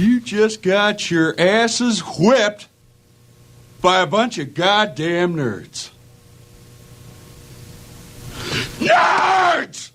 You just got your asses whipped by a bunch of goddamn nerds. Nerds!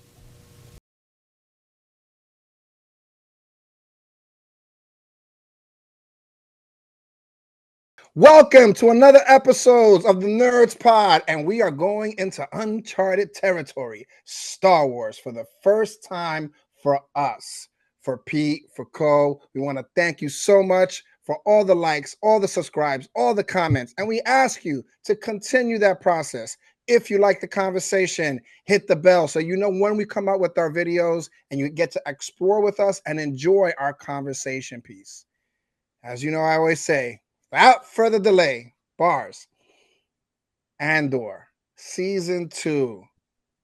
Welcome to another episode of the Nerds Pod, and we are going into uncharted territory, Star Wars, for the first time for us. For Pete, for Co, we want to thank you so much for all the likes, all the subscribes, all the comments, and we ask you to continue that process. If you like the conversation, hit the bell so you know when we come out with our videos and you get to explore with us and enjoy our conversation piece. As you know, I always say, without further delay, bars, Andor, Season 2.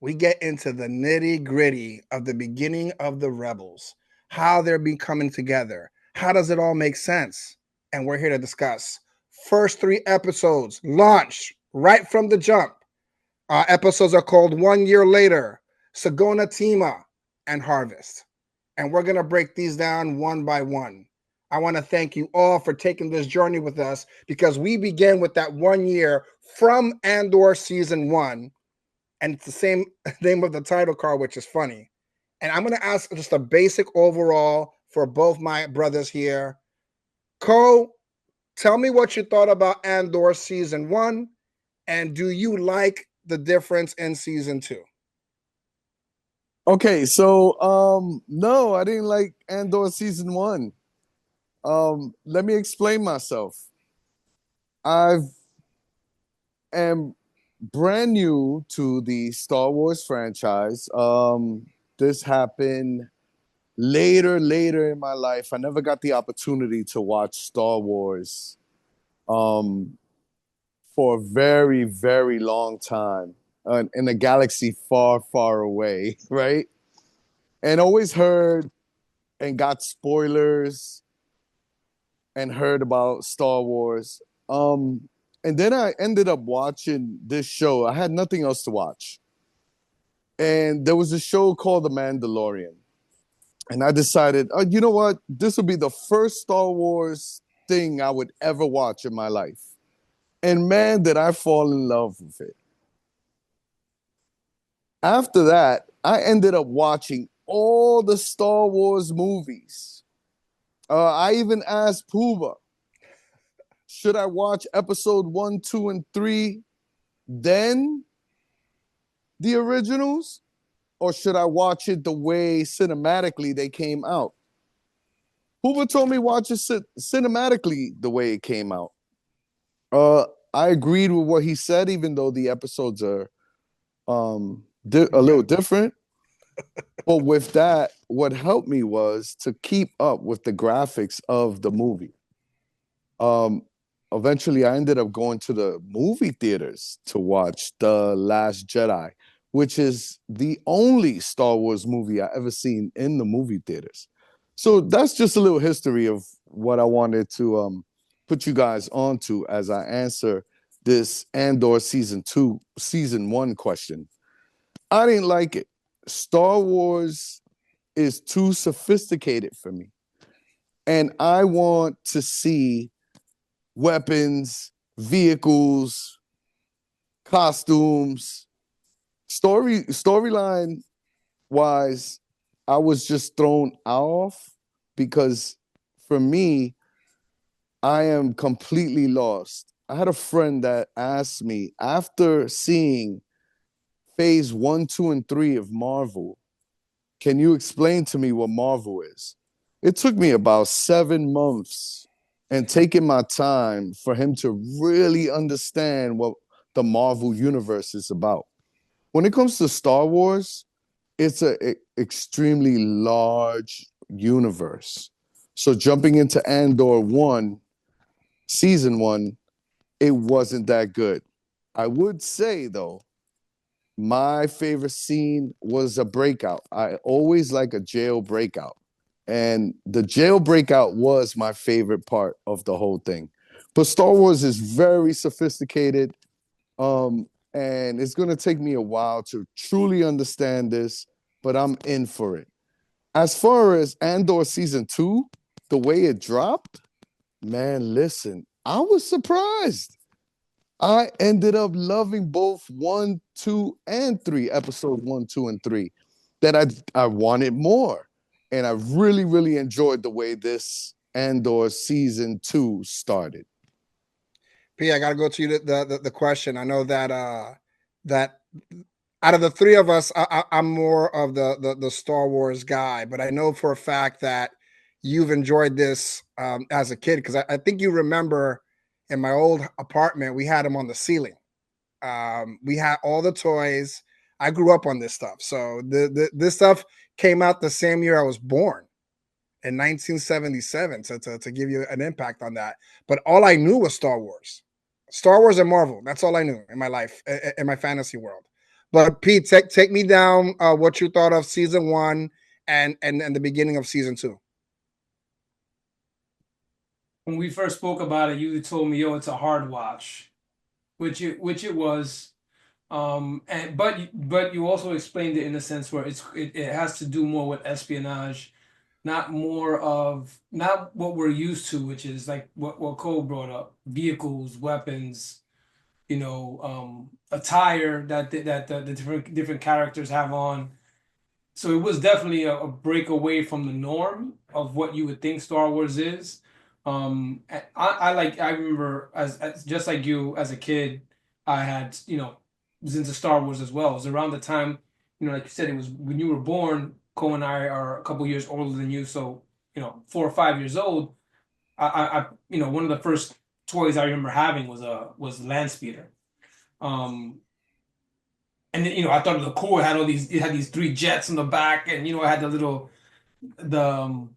We get into the nitty-gritty of the beginning of the Rebels, how they're coming together. How does it all make sense? And we're here to discuss. First 3 episodes launched right from the jump. Our episodes are called 1 Year Later, Sagona Tima, and Harvest. And we're going to break these down one by one. I want to thank you all for taking this journey with us because we began with that 1 year from Andor Season 1. And it's the same name of the title card, which is funny. And I'm going to ask just a basic overall for both my brothers here. Co, tell me what you thought about Andor Season 1. And do you like the difference in Season 2? Okay, so no, I didn't like Andor Season 1. Let me explain myself. I am brand new to the Star Wars franchise. This happened later in my life. I never got the opportunity to watch Star Wars for a very, very long time in a galaxy far, far away, right? And always heard and got spoilers and heard about Star Wars. And then I ended up watching this show. I had nothing else to watch. And there was a show called The Mandalorian. And I decided, oh, you know what? This will be the first Star Wars thing I would ever watch in my life. And man, did I fall in love with it. After that, I ended up watching all the Star Wars movies. I even asked Puba, should I watch episode 1, 2, and 3, then the originals? Or should I watch it the way cinematically they came out? Hoover told me watch it cinematically the way it came out. I agreed with what he said, even though the episodes are a little different. But with that, what helped me was to keep up with the graphics of the movie. Eventually, I ended up going to the movie theaters to watch The Last Jedi, which is the only Star Wars movie I ever seen in the movie theaters. So that's just a little history of what I wanted to put you guys onto as I answer this Andor Season 1 question. I didn't like it. Star Wars is too sophisticated for me. And I want to see weapons, vehicles, costumes, storyline wise, I was just thrown off because for me, I am completely lost. I had a friend that asked me after seeing phase 1, 2, and 3 of Marvel, can you explain to me what Marvel is? It took me about 7 months and taking my time for him to really understand what the Marvel universe is about. When it comes to Star Wars, it's an extremely large universe. So jumping into Andor 1, Season 1, it wasn't that good. I would say, though, my favorite scene was a breakout. I always like a jail breakout. And the jail breakout was my favorite part of the whole thing. But Star Wars is very sophisticated. And it's going to take me a while to truly understand this, but I'm in for it. As far as Andor Season 2, the way it dropped, man, listen, I was surprised. I ended up loving both 1, 2, and 3, episode 1, 2, and 3. That I wanted more. And I really, really enjoyed the way this Andor season 2 started. P, I gotta go to you the question. I know that that out of the three of us, I'm more of the Star Wars guy, but I know for a fact that you've enjoyed this as a kid because I think you remember in my old apartment we had them on the ceiling. We had all the toys. I grew up on this stuff, so this stuff came out the same year I was born in 1977 to give you an impact on that. But all I knew was Star Wars and Marvel. That's all I knew in my life, in my fantasy world. But Pete, take me down what you thought of season 1 and the beginning of season 2. When we first spoke about it, you told me, "Yo, it's a hard watch," which it was. And but you also explained it in a sense where it has to do more with espionage, not what we're used to, which is like what Cole brought up: vehicles, weapons, attire that the different characters have on. So it was definitely a break away from the norm of what you would think Star Wars is. I remember as just like you as a kid, I had was into Star Wars as well. It was around the time, like you said, it was when you were born. Cole and I are a couple years older than you, so 4 or 5 years old. One of the first toys I remember having was Land Speeder. Um, and then, I thought it was cool. It had these three jets in the back, and it had the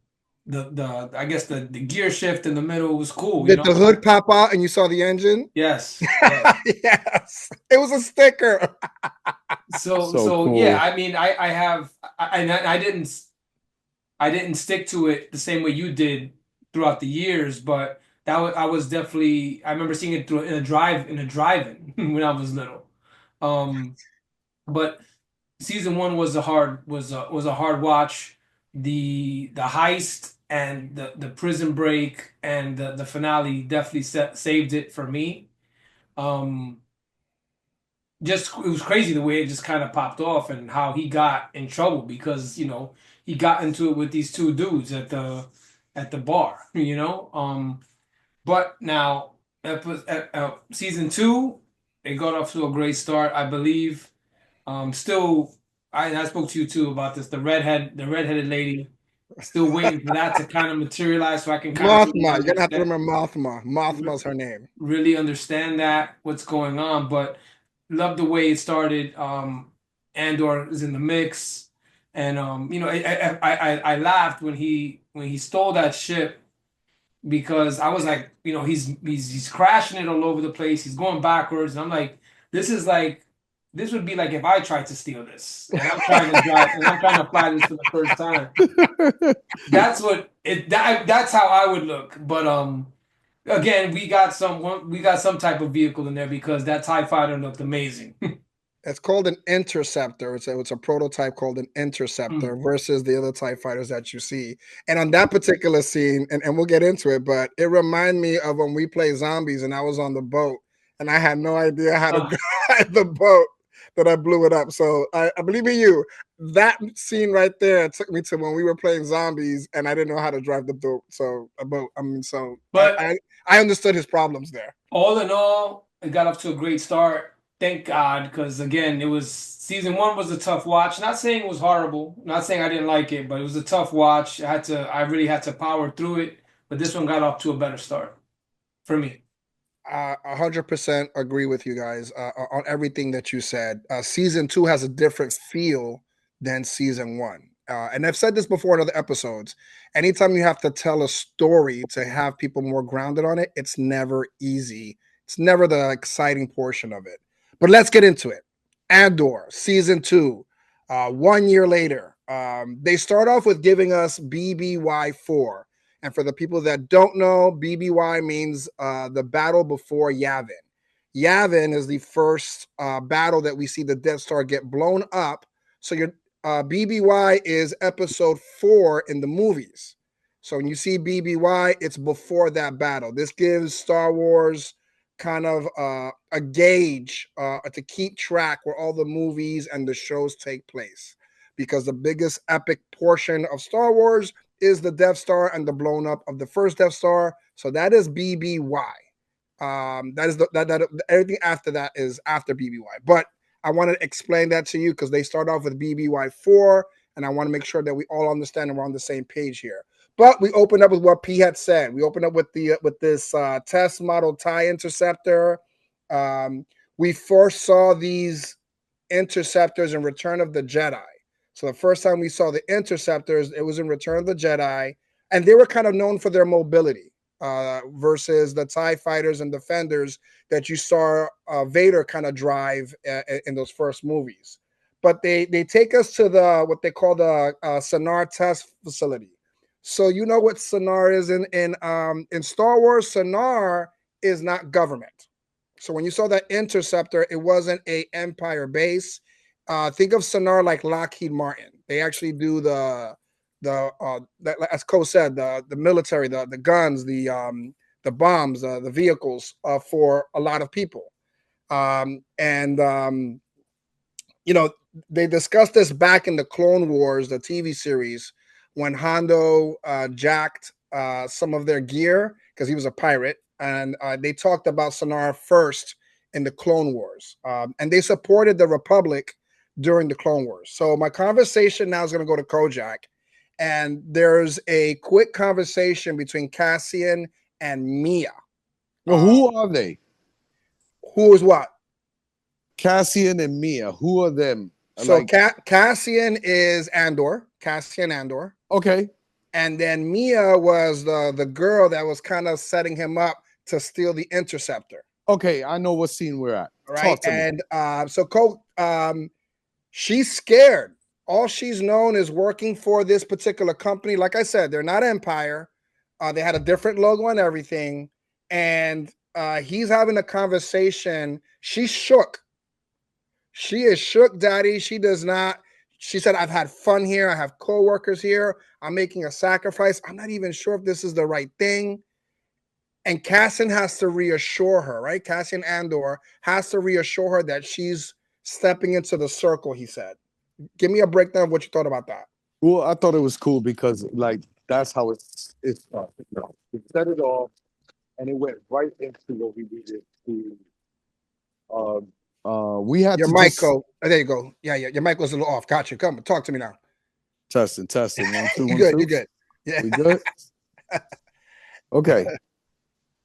I guess the gear shift in the middle was cool. Did the hood pop out and you saw the engine? Yes. Yes. It was a sticker. So cool. yeah, I mean, I didn't stick to it the same way you did throughout the years, but I was definitely, I remember seeing it in a drive-in when I was little. But season 1 was a hard watch. The heist and the prison break and the finale definitely saved it for me. Just it was crazy the way it just kind of popped off and how he got in trouble because he got into it with these two dudes at the bar. But now season 2, it got off to a great start, I believe. Still, I spoke to you too about this. The redheaded lady. Still waiting for that to kind of materialize, so I can kind of Mothma. You're gonna have to remember Mothma. Mothma's her name. really understand what's going on. But love the way it started. Andor is in the mix, and I laughed when he stole that ship because I was like, he's crashing it all over the place. He's going backwards, and I'm like, this would be like if I tried to steal this, and I'm trying to drive, and I'm trying to fly this for the first time. That's how I would look. But again, we got some type of vehicle in there because that TIE fighter looked amazing. It's called an interceptor. It's a prototype called an interceptor versus the other TIE fighters that you see. And on that particular scene, and we'll get into it, but it reminded me of when we play zombies and I was on the boat and I had no idea how to drive the boat that I blew it up. So I believe in you. That scene right there took me to when we were playing zombies and I didn't know how to drive the boat. So a boat. But I understood his problems there. All in all, it got off to a great start. Thank God, because again, season 1 was a tough watch. Not saying it was horrible, not saying I didn't like it, but it was a tough watch. I really had to power through it. But this one got off to a better start for me. 100% agree with you guys on everything that you said. Season 2 has a different feel than season 1. And I've said this before in other episodes. Anytime you have to tell a story to have people more grounded on it, it's never easy. It's never the exciting portion of it. But let's get into it. Andor, season 2, 1 year later. They start off with giving us BBY4. And for the people that don't know, BBY means the battle before Yavin. Yavin is the first battle that we see the Death Star get blown up. So your BBY is episode 4 in the movies. So when you see BBY, it's before that battle. This gives Star Wars kind of a gauge to keep track where all the movies and the shows take place. Because the biggest epic portion of Star Wars is the Death Star and the blown up of the first Death Star. So that is BBY. That is that everything after that is after BBY. But I want to explain that to you because they start off with BBY4, and I want to make sure that we all understand and we're on the same page here. But we opened up with what P had said. We opened up with this test model TIE interceptor. We first saw these interceptors in Return of the Jedi. So the first time we saw the interceptors, it was in Return of the Jedi, and they were kind of known for their mobility versus the TIE fighters and defenders that you saw Vader kind of drive in those first movies. But they take us to what they call the sonar test facility. So you know what sonar is in Star Wars. Sonar is not government. So when you saw that interceptor, it wasn't a Empire base. Think of sonar like Lockheed Martin. They actually do as Cole said, the military, the guns, the bombs, the vehicles for a lot of people. You know, they discussed this back in the Clone Wars, the TV series, when Hondo jacked some of their gear because he was a pirate, and they talked about sonar first in the Clone Wars, and they supported the Republic during the Clone Wars. So my conversation now is going to go to Kojak, and there's a quick conversation between Cassian and Mia. Well, who are they? Who is what? Cassian and Mia. Who are them? So Cassian is Andor. Cassian Andor. Okay. And then Mia was the girl that was kind of setting him up to steal the interceptor. Okay, I know what scene we're at. Right. And so Cole, she's scared. All she's known is working for this particular company. Like I said, they're not Empire. They had a different logo and everything. And he's having a conversation. She's shook. She is shook, Daddy. She does not. She said, I've had fun here. I have coworkers here. I'm making a sacrifice. I'm not even sure if this is the right thing. And Cassian has to reassure her, right? Cassian Andor has to reassure her that she's stepping into the circle, he said. Give me a breakdown of what you thought about that. Well, I thought it was cool because, like, that's how it started. We set it off, and it went right into what we needed to. We had your to mic just... go. Oh, there you go. Yeah, your mic was a little off. Gotcha. Come, talk to me now. Testing. 1, 2, 1, you good? 2. You good? Yeah. We good? Okay.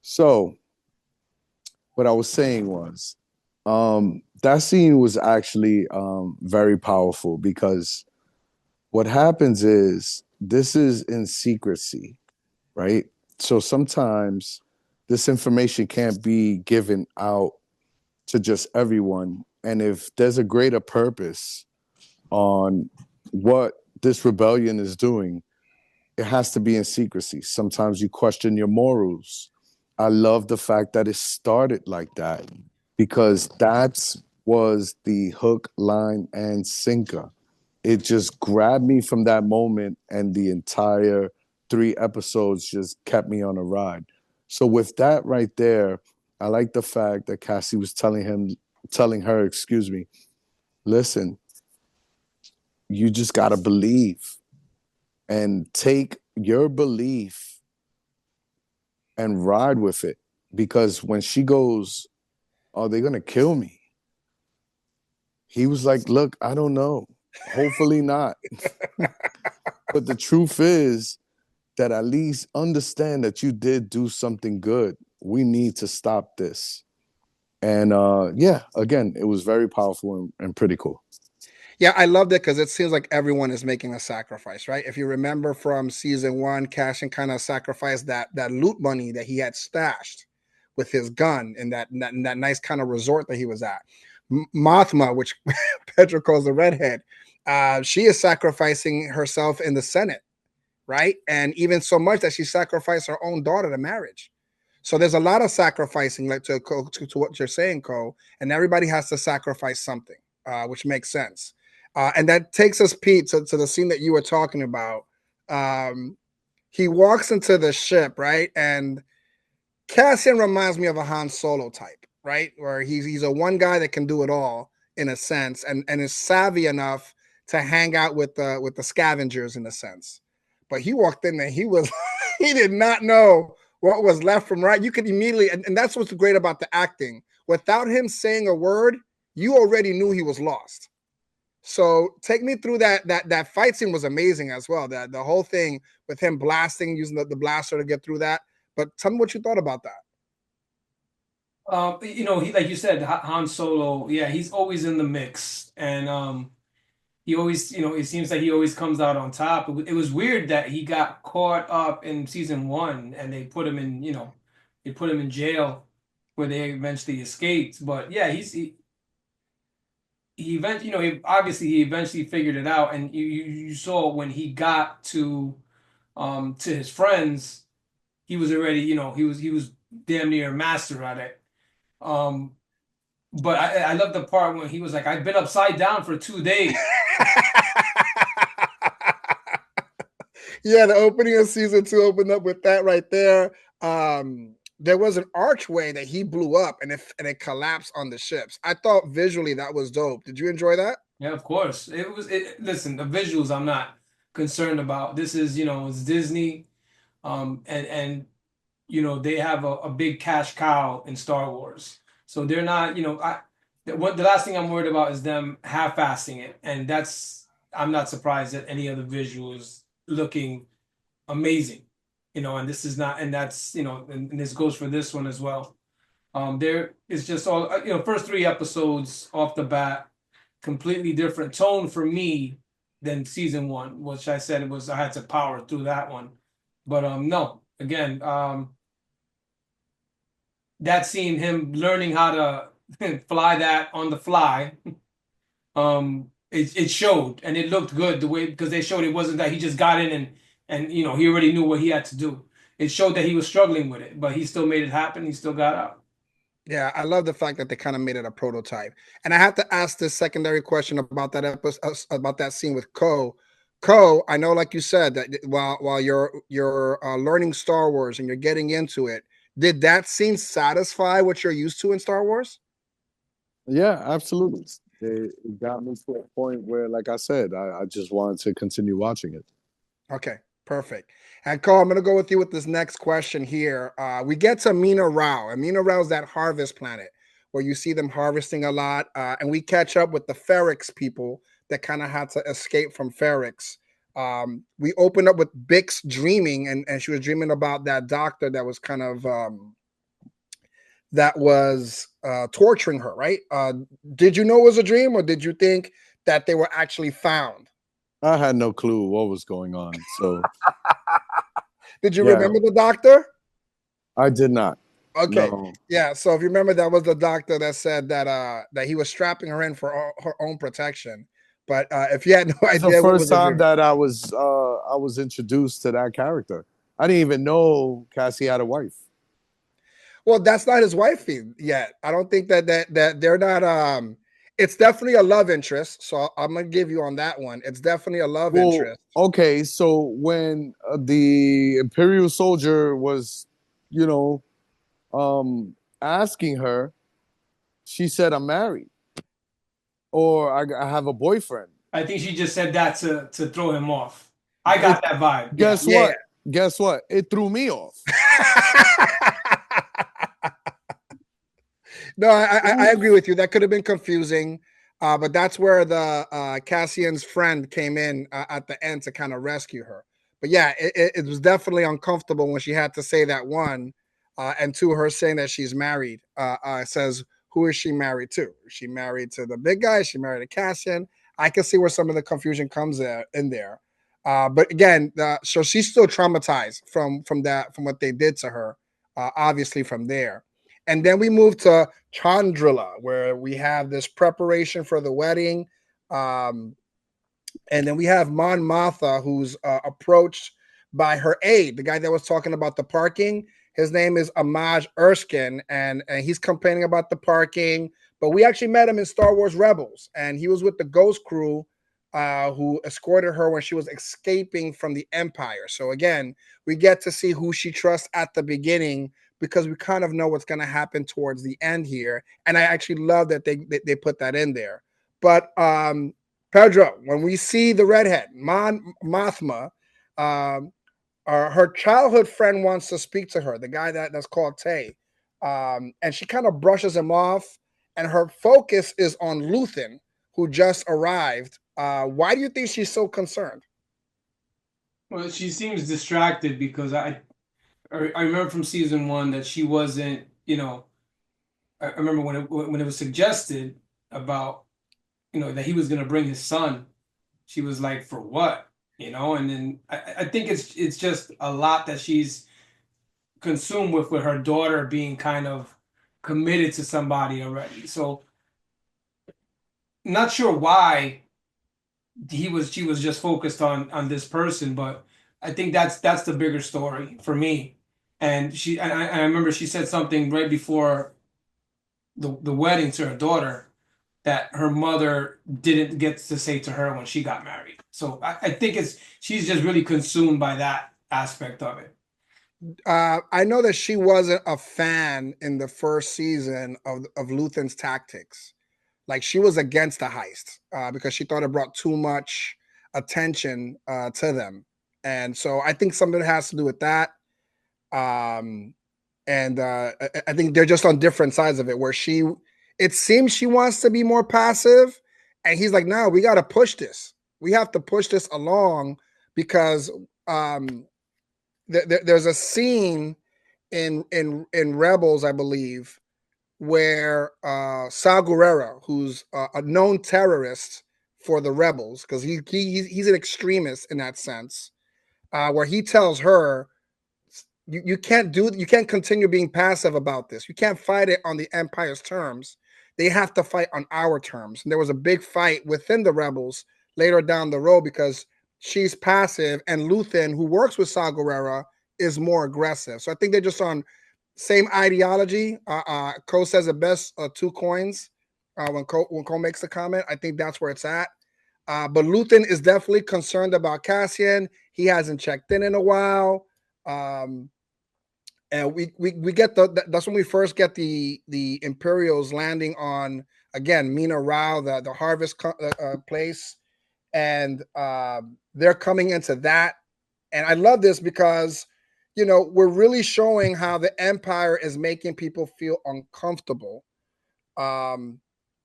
So, what I was saying was, that scene was actually very powerful because what happens is this is in secrecy, right? So sometimes this information can't be given out to just everyone. And if there's a greater purpose on what this rebellion is doing, it has to be in secrecy. Sometimes you question your morals. I love the fact that it started like that because that was the hook, line, and sinker. It just grabbed me from that moment, and the entire 3 episodes just kept me on a ride. So with that right there, I like the fact that Cassie was telling her, listen, you just got to believe and take your belief and ride with it. Because when she goes, are they going to kill me? He was like, look, I don't know. Hopefully not. But the truth is that at least understand that you did do something good. We need to stop this. And yeah, again, it was very powerful and pretty cool. Yeah, I loved it because it seems like everyone is making a sacrifice, right? If you remember from season 1, Cassian kind of sacrificed that loot money that he had stashed with his gun in that nice kind of resort that he was at. Mothma, which Pedro calls the redhead, she is sacrificing herself in the Senate, right? And even so much that she sacrificed her own daughter to marriage. So there's a lot of sacrificing, like to what you're saying, Cole, and everybody has to sacrifice something, which makes sense. And that takes us, Pete, to the scene that you were talking about. he walks into the ship, right? And Cassian reminds me of a Han Solo type, right? Where he's a one guy that can do it all in a sense, and is savvy enough to hang out with the scavengers in a sense. But he walked in there, he was he did not know what was left from right. You could immediately, and that's what's great about the acting. Without him saying a word, you already knew he was lost. So take me through that fight scene was amazing as well. That the whole thing with him blasting, using the blaster to get through that. But tell me what you thought about that. He like you said, Han Solo. Yeah, he's always in the mix, and he always, it seems like he always comes out on top. It was weird that he got caught up in season one, and they put him in, they put him in jail where they eventually escaped. But yeah, he eventually, obviously he eventually figured it out, and you saw when he got to his friends, he was already, he was damn near a master at it. Um, but I love the part when he was like, "I've been upside down for 2 days." Yeah, the opening of season 2 opened up with that right there. There was an archway that he blew up and it collapsed on the ships. I thought visually that was dope. Did you enjoy that? Yeah, of course. Listen, the visuals I'm not concerned about. This is, it's Disney, and they have a big cash cow in Star Wars. So they're not, the last thing I'm worried about is them half-assing it. And I'm not surprised at any of the visuals looking amazing. And this is not, and that's, and this goes for this one as well. There is just all, first 3 episodes off the bat, completely different tone for me than season one, which I said I had to power through that one. But no, again, that scene, him learning how to fly that on the fly, it showed and it looked good the way, because they showed it wasn't that he just got in and he already knew what he had to do. It showed that he was struggling with it, but he still made it happen. He still got out. Yeah, I love the fact that they kind of made it a prototype. And I have to ask this secondary question about that episode, about that scene with Ko. Ko, I know, like you said, that while you're learning Star Wars and you're getting into it, did that scene satisfy what you're used to in Star Wars? Yeah, absolutely. It got me to a point where, like I said, I just wanted to continue watching it. Okay, perfect. And Cole, I'm going to go with you with this next question here. We get to Mina Rao. And Mina Rao is that harvest planet where you see them harvesting a lot. And we catch up with the Ferrix people that kind of had to escape from Ferrix. We opened up with Bix dreaming, and she was dreaming about that doctor that was kind of torturing her, right? Did you know it was a dream, or did you think that they were actually found? I had no clue what was going on. So did you remember the doctor? I did not. Okay. No. Yeah. So if you remember, that was the doctor that said that he was strapping her in for her own protection. But if you had no It's idea, the what first was the time dream? that I was introduced to that character. I didn't even know Cassie had a wife. Well, that's not his wife yet. I don't think that they're not. It's definitely a love interest. So I'm gonna give you on that one. It's definitely a love interest. Okay, so when the Imperial soldier was, asking her, she said, "I'm married," or I have a boyfriend. I think she just said that to throw him off. I got that vibe. Guess Yeah. what? Guess what? It threw me off. No, I agree with you. That could have been confusing, but that's where the Cassian's friend came in at the end to kind of rescue her. But yeah, it was definitely uncomfortable when she had to say that one, and two, her saying that she's married. Says, who is she married to? Is she married to the big guy? Is she married to Cassian? I can see where some of the confusion comes in there. But again, so she's still traumatized from what they did to her. Obviously, from there. And then we move to Chandrila, where we have this preparation for the wedding. And then we have Mon Mothma, who's approached by her aide, the guy that was talking about the parking. His name is Amaj Erskine, and he's complaining about the parking. But we actually met him in Star Wars Rebels, and he was with the Ghost Crew who escorted her when she was escaping from the Empire. So again, we get to see who she trusts at the beginning because we kind of know what's going to happen towards the end here. And I actually love that they put that in there. But Pedro, when we see the redhead, Mothma, her childhood friend wants to speak to her, the guy that's called Tay. And she kind of brushes him off, and her focus is on Luthen, who just arrived. Why do you think she's so concerned? Well, she seems distracted because I remember from season 1 that she wasn't, I remember when it was suggested about, that he was going to bring his son, she was like, for what? And then I think it's just a lot that she's consumed with her daughter being kind of committed to somebody already. So not sure why she was just focused on this person, but I think that's the bigger story for me. And I remember she said something right before the wedding to her daughter that her mother didn't get to say to her when she got married. So I think she's just really consumed by that aspect of it. I know that she wasn't a fan in the first season of Luthen's tactics. Like she was against the heist because she thought it brought too much attention to them. And so I think some of it has to do with that. And I think they're just on different sides of it where it seems she wants to be more passive. And he's like, no, we got to push this. We have to push this along because there's a scene in Rebels, I believe, where Saw Gerrera, who's a known terrorist for the Rebels, because he's an extremist in that sense, where he tells her, you can't continue being passive about this. You can't fight it on the Empire's terms. They have to fight on our terms. And there was a big fight within the Rebels later down the road because she's passive and Luthen, who works with Saw Gerrera, is more aggressive. So I think they're just on same ideology. Cole says it best, 2 coins. When Cole makes the comment, I think that's where it's at. But Luthen is definitely concerned about Cassian. He hasn't checked in a while. And we get that's when we first get the Imperials landing on, again, Mina Rao, the harvest place, and they're coming into that. And I love this because we're really showing how the Empire is making people feel uncomfortable. And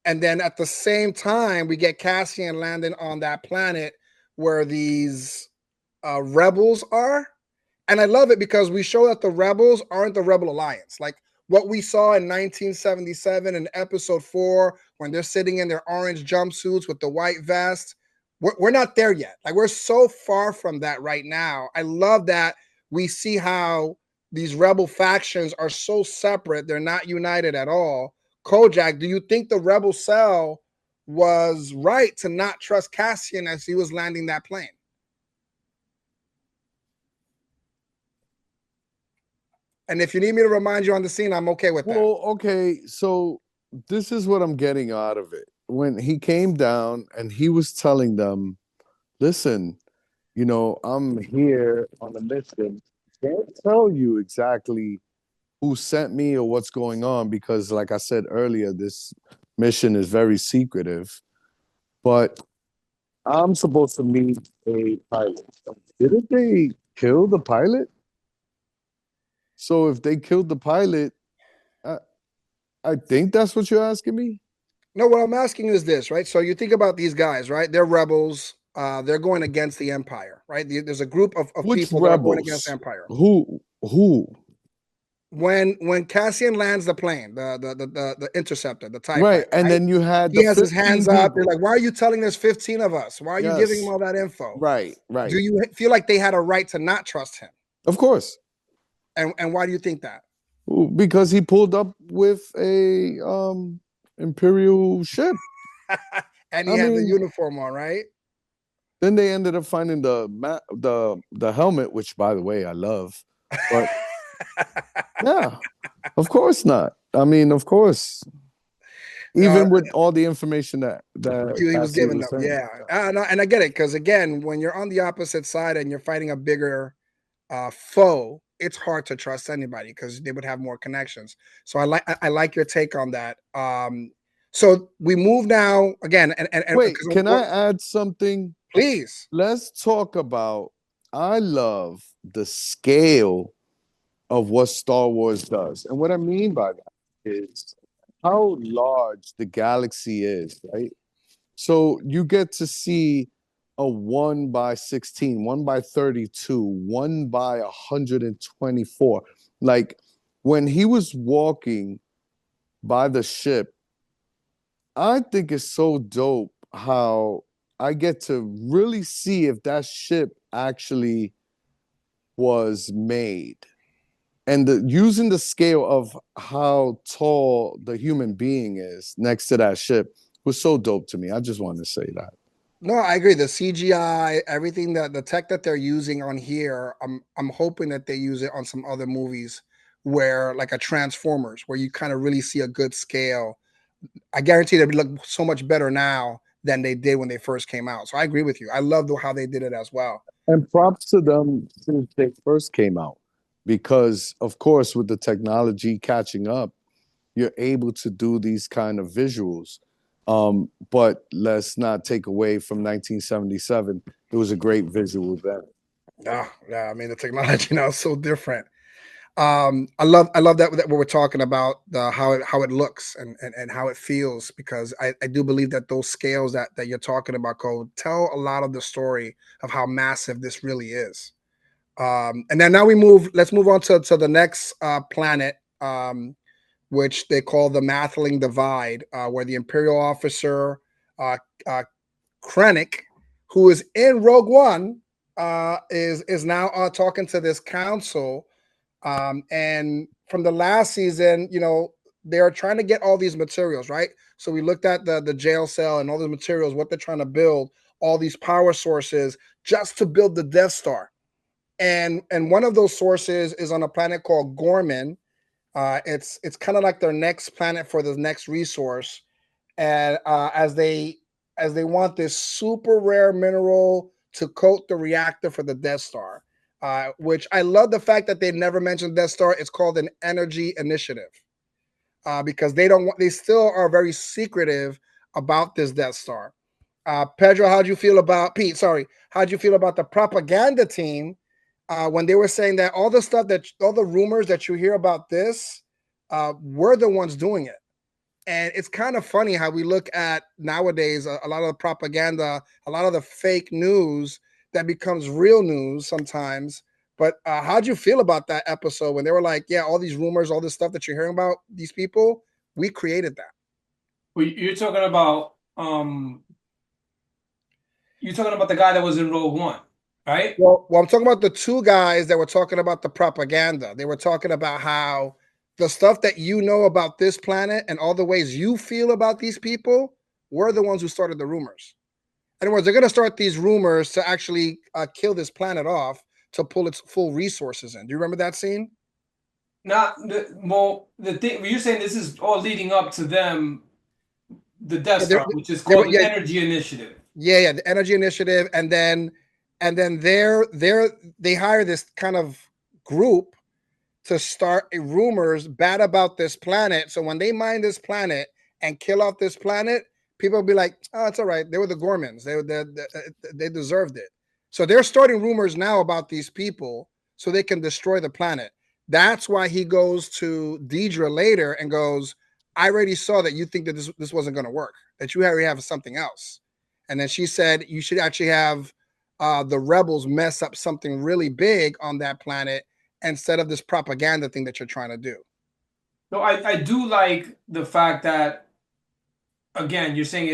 then at the same time, we get Cassian landing on that planet where these rebels are. And I love it because we show that the rebels aren't the Rebel Alliance. Like what we saw in 1977 in episode 4, when they're sitting in their orange jumpsuits with the white vest. We're not there yet. Like we're so far from that right now. I love that we see how these rebel factions are so separate. They're not united at all. Kojak, do you think the rebel cell was right to not trust Cassian as he was landing that plane? And if you need me to remind you on the scene, I'm okay with that. Well, okay, so this is what I'm getting out of it. When he came down and he was telling them, listen, I'm here on a mission. Can't tell you exactly who sent me or what's going on because, like I said earlier, this mission is very secretive. But I'm supposed to meet a pilot. Didn't they kill the pilot? So if they killed the pilot, I think that's what you're asking me. No, what I'm asking is this, right? So you think about these guys, right? They're rebels. They're going against the Empire, right? There's a group of people that are going against the Empire. Who? When Cassian lands the plane, the interceptor, the TIE right, fighter, and then you had he has his hands up. They're like, "Why are you telling us 15 of us? Why are you giving him all that info?" Right. Do you feel like they had a right to not trust him? Of course. And why do you think that? Because he pulled up with a Imperial ship. And he had the uniform on, right? Then they ended up finding the helmet, which, by the way, I love. But yeah, of course not. I mean, of course. Uh, even with all the information that he was Cassian giving was them, saying. yeah. And I get it because again, when you're on the opposite side and you're fighting a bigger foe, it's hard to trust anybody because they would have more connections. So I like your take on that. So we move now again, and Wait, because can I add something? please, Let's talk about. I love the scale of what Star Wars does, and what I mean by that is how large the galaxy is, right? So you get to see a 1 by 16, 1 by 32, 1 by 124. Like when he was walking by the ship, I think it's so dope how I get to really see if that ship actually was made. And using the scale of how tall the human being is next to that ship was so dope to me. I just wanted to say that. no, I agree. The CGI, everything that the tech that they're using on here, I'm hoping that they use it on some other movies where like a Transformers, where you kind of really see a good scale. I guarantee they look so much better now than they did when they first came out. So I agree with you. I love how they did it as well. And props to them since they first came out, because of course, with the technology catching up, you're able to do these kind of visuals. But let's not take away from 1977. It was a great visual then. Yeah, yeah. I mean, the technology now is so different. I love that we're talking about the how it looks and how it feels because I do believe that those scales that you're talking about, Code, tell a lot of the story of how massive this really is. And then now let's move on to the next planet, which they call the Mathling Divide, where the Imperial officer uh, uh, Krennic, who is in Rogue One, is now talking to this council. And from the last season, they're trying to get all these materials, right? So we looked at the jail cell and all the materials, what they're trying to build, all these power sources just to build the Death Star. And one of those sources is on a planet called Gorman. It's kind of like their next planet for the next resource, and as they want this super rare mineral to coat the reactor for the Death Star, which I love the fact that they never mentioned Death Star. It's called an energy initiative because they don't want. They still are very secretive about this Death Star. Pedro, how'd you feel about Pete? Sorry, how'd you feel about the propaganda team when they were saying that all the stuff that all the rumors that you hear about this were the ones doing it? And it's kind of funny how we look at nowadays a lot of the propaganda, a lot of the fake news that becomes real news sometimes. But how'd you feel about that episode when they were like, yeah, all these rumors, all this stuff that you're hearing about these people, we created that. Well, you're talking about the guy that was in Rogue One, right? Well, I'm talking about the two guys that were talking about the propaganda. They were talking about how the stuff that you know about this planet and all the ways you feel about these people were the ones who started the rumors. In other words, they're going to start these rumors to actually kill this planet off to pull its full resources in. Do you remember that scene? The thing you're saying, this is all leading up to them, the Death Yeah, Star, which is they were, called the yeah, Energy Initiative. yeah, the energy initiative, and then they hire this kind of group to start rumors bad about this planet. So when they mine this planet and kill off this planet, people will be like, "Oh, it's all right. They were the Gormans. They deserved it." So they're starting rumors now about these people so they can destroy the planet. That's why he goes to Deidre later and goes, "I already saw that you think that this wasn't going to work. That you already have something else." And then she said, "You should actually have the rebels mess up something really big on that planet instead of this propaganda thing that you're trying to do." So I do like the fact that, again, you're saying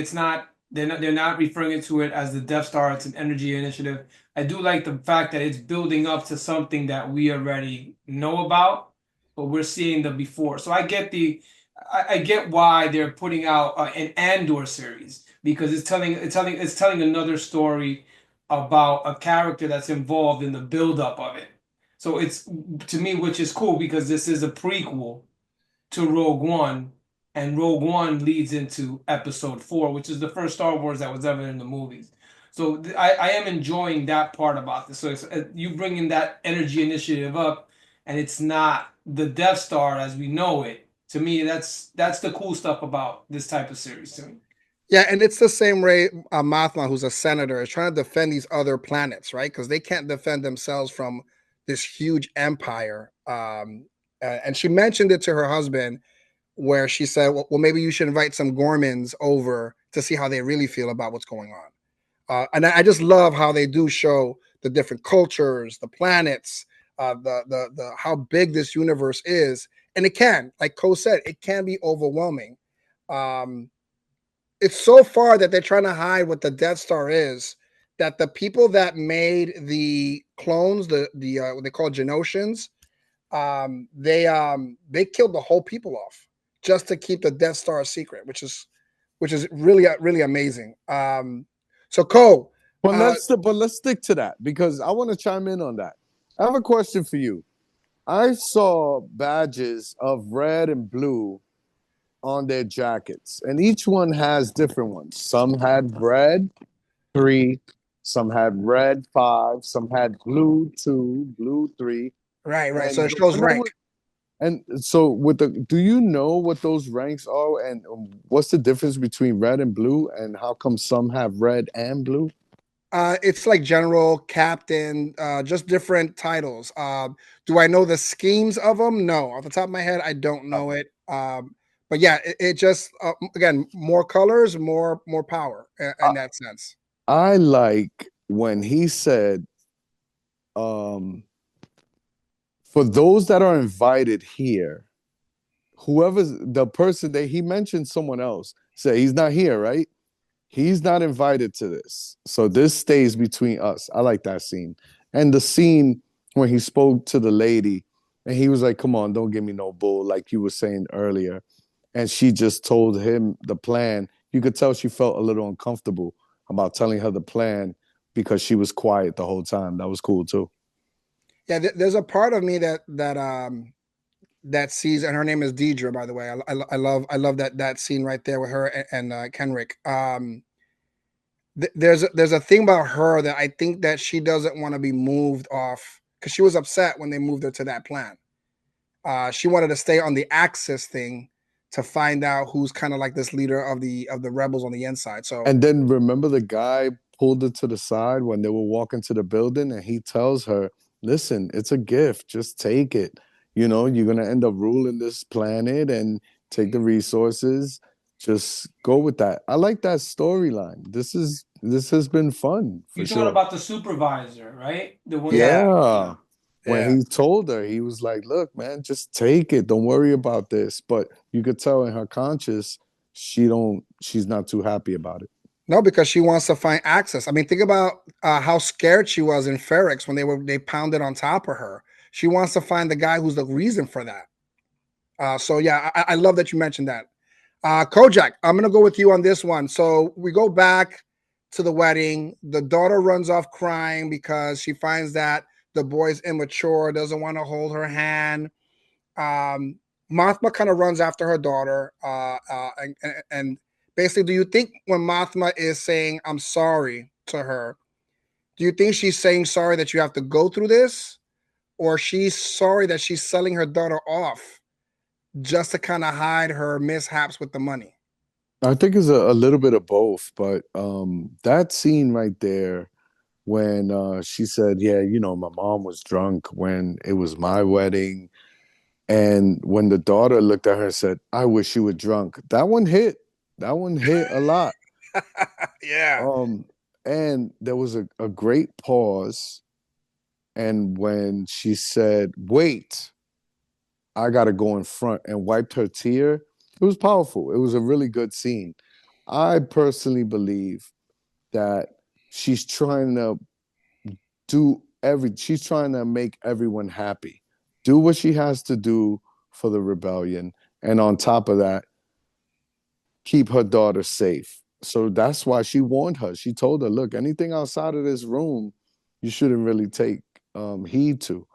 they're not referring to it as the Death Star. It's an energy initiative. I do like the fact that it's building up to something that we already know about, but we're seeing the before. So I get why they're putting out an Andor series because it's telling another story about a character that's involved in the buildup of it. So it's, to me, which is cool because this is a prequel to Rogue One, and Rogue One leads into Episode 4, which is the first Star Wars that was ever in the movies. So I am enjoying that part about this. So it's, you bringing that energy initiative up, and it's not the Death Star as we know it. To me, that's the cool stuff about this type of series to me. Yeah, and it's the same way Mothma, who's a senator, is trying to defend these other planets, right? Because they can't defend themselves from this huge empire. And she mentioned it to her husband, where she said, well, maybe you should invite some Gormans over to see how they really feel about what's going on. And I just love how they do show the different cultures, the planets, the how big this universe is, and it can, like Ko said, it can be overwhelming. Um, it's so far that they're trying to hide what the Death Star is, that the people that made the clones, the what they call Genosians, they killed the whole people off just to keep the Death Star a secret, which is really really amazing. So Cole, But let's stick to that because I want to chime in on that. I have a question for you. I saw badges of red and blue on their jackets, and each one has different ones. Some had red 3, some had red 5, some had blue 2, blue 3, right. So and it the shows one that rank. was and so with the do you know what those ranks are and what's the difference between red and blue and how come some have red and blue? It's like general, captain, just different titles. Do I know the schemes of them? No, off the top of my head, I don't know it. But yeah, it just again more colors, more power in that sense. I like when he said, um, for those that are invited here, whoever's the person that he mentioned, someone else said he's not here, right? He's not invited to this. So this stays between us. I like that scene. And the scene when he spoke to the lady and he was like, come on, don't give me no bull, like you were saying earlier. And she just told him the plan. You could tell she felt a little uncomfortable about telling her the plan because she was quiet the whole time. That was cool too. Yeah, there's a part of me that sees, and her name is Deidre, by the way. I love that scene right there with her and Kenrick. There's a thing about her that I think that she doesn't want to be moved off because she was upset when they moved her to that plan. She wanted to stay on the Axis thing to find out who's kind of like this leader of the rebels on the inside. So And then remember the guy pulled her to the side when they were walking to the building and he tells her, listen, it's a gift. Just take it. You know, you're going to end up ruling this planet and take the resources. Just go with that. I like that storyline. This has been fun for You're talking sure. about the supervisor, right? The one that, yeah, Yeah. yeah. When yeah. he told her, he was like, look, man, just take it. Don't worry about this. But you could tell in her conscience, she's not too happy about it. No, because she wants to find access. I mean, think about how scared she was in Ferrex when they pounded on top of her. She wants to find the guy who's the reason for that. So yeah, I love that you mentioned that. Kojak, I'm gonna go with you on this one. So we go back to the wedding. The daughter runs off crying because she finds that the boy's immature, doesn't want to hold her hand. Um, Mothma kind of runs after her daughter, and basically, do you think when Mothma is saying "I'm sorry" to her, do you think she's saying sorry that you have to go through this, or she's sorry that she's selling her daughter off just to kind of hide her mishaps with the money? I think it's a little bit of both, but that scene right there when she said, "Yeah, you know, my mom was drunk when it was my wedding," and when the daughter looked at her and said, "I wish you were drunk," that one hit. That one hit a lot. Yeah. Um, and there was a great pause, and when she said, "Wait, I gotta go in front," and wiped her tear, it was powerful. It was a really good scene. I personally believe that she's trying to she's trying to make everyone happy. Do what she has to do for the rebellion. And on top of that, keep her daughter safe. So that's why she warned her. She told her, look, anything outside of this room, you shouldn't really take heed to.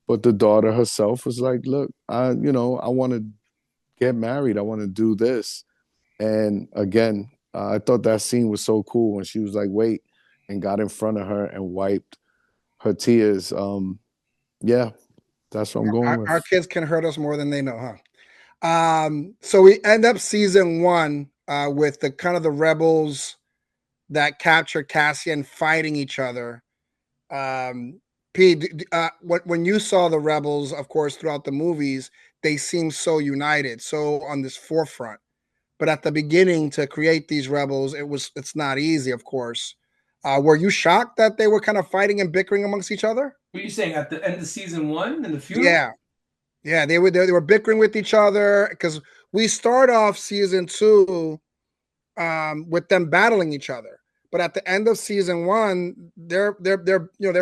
But the daughter herself was like, look, I want to get married. I want to do this. And again, I thought that scene was so cool when she was like, wait, and got in front of her and wiped her tears. Yeah, that's what I'm going Our with. kids can hurt us more than they know, huh? So we end up season one with the kind of the rebels that capture Cassian fighting each other. Um, when you saw the rebels, of course, throughout the movies, they seem so united, so on this forefront. But at the beginning, to create these rebels, it's not easy, of course. Were you shocked that they were kind of fighting and bickering amongst each other? What are you saying at the end of season one in the funeral? Yeah, yeah, they were bickering with each other because we start off season two with them battling each other. But at the end of season one, they're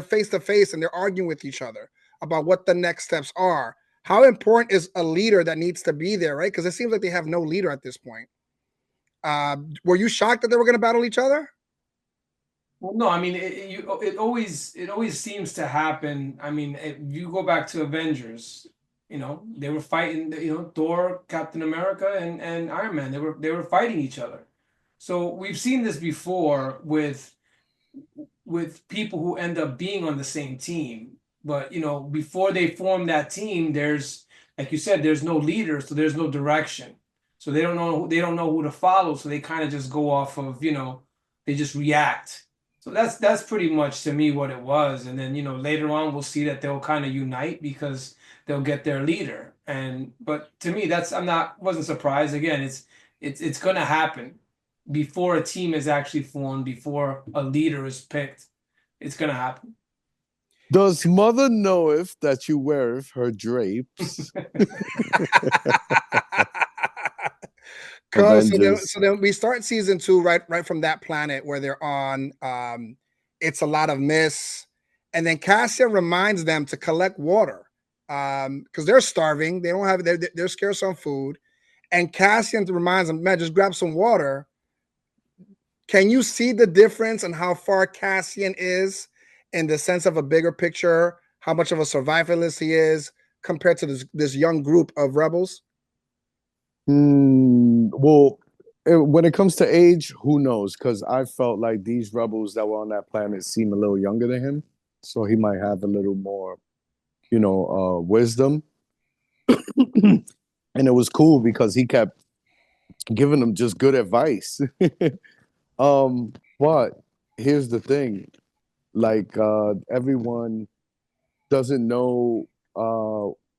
face to face and they're arguing with each other about what the next steps are. How important is a leader that needs to be there, right? Because it seems like they have no leader at this point. Were you shocked that they were going to battle each other? Well, no, I mean it always seems to happen. I mean, if you go back to Avengers, they were fighting. Thor, Captain America, and Iron Man. They were fighting each other. So we've seen this before with people who end up being on the same team. But before they form that team, there's like you said, there's no leader, so there's no direction. So they don't know who to follow. So they kind of just go off of they just react. So that's pretty much to me what it was. And then later on we'll see that they'll kind of unite because they'll get their leader. But to me that's I'm not wasn't surprised. Again, it's gonna happen before a team is actually formed, before a leader is picked. It's gonna happen. Does mother knoweth that you weareth her drapes? Cool. So then, Avengers. so then we start season two right from that planet where they're on. It's a lot of mist, and then Cassian reminds them to collect water because they're starving. They don't have. They're scarce on food, and Cassian reminds them, "Man, just grab some water." Can you see the difference in how far Cassian is in the sense of a bigger picture? How much of a survivalist he is compared to this young group of rebels? Well, when it comes to age, who knows? Because I felt like these rebels that were on that planet seem a little younger than him, so he might have a little more, wisdom. And it was cool because he kept giving them just good advice. But here's the thing: like everyone doesn't know.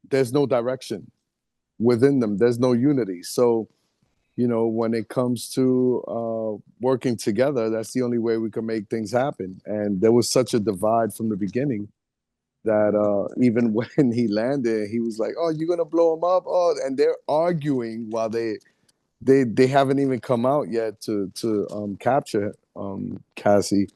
There's no direction within them. There's no unity. So when it comes to working together, that's the only way we can make things happen. And there was such a divide from the beginning that even when he landed, he was like, "Oh, you're gonna blow him up?" Oh, and they're arguing while they haven't even come out yet to capture Cassie.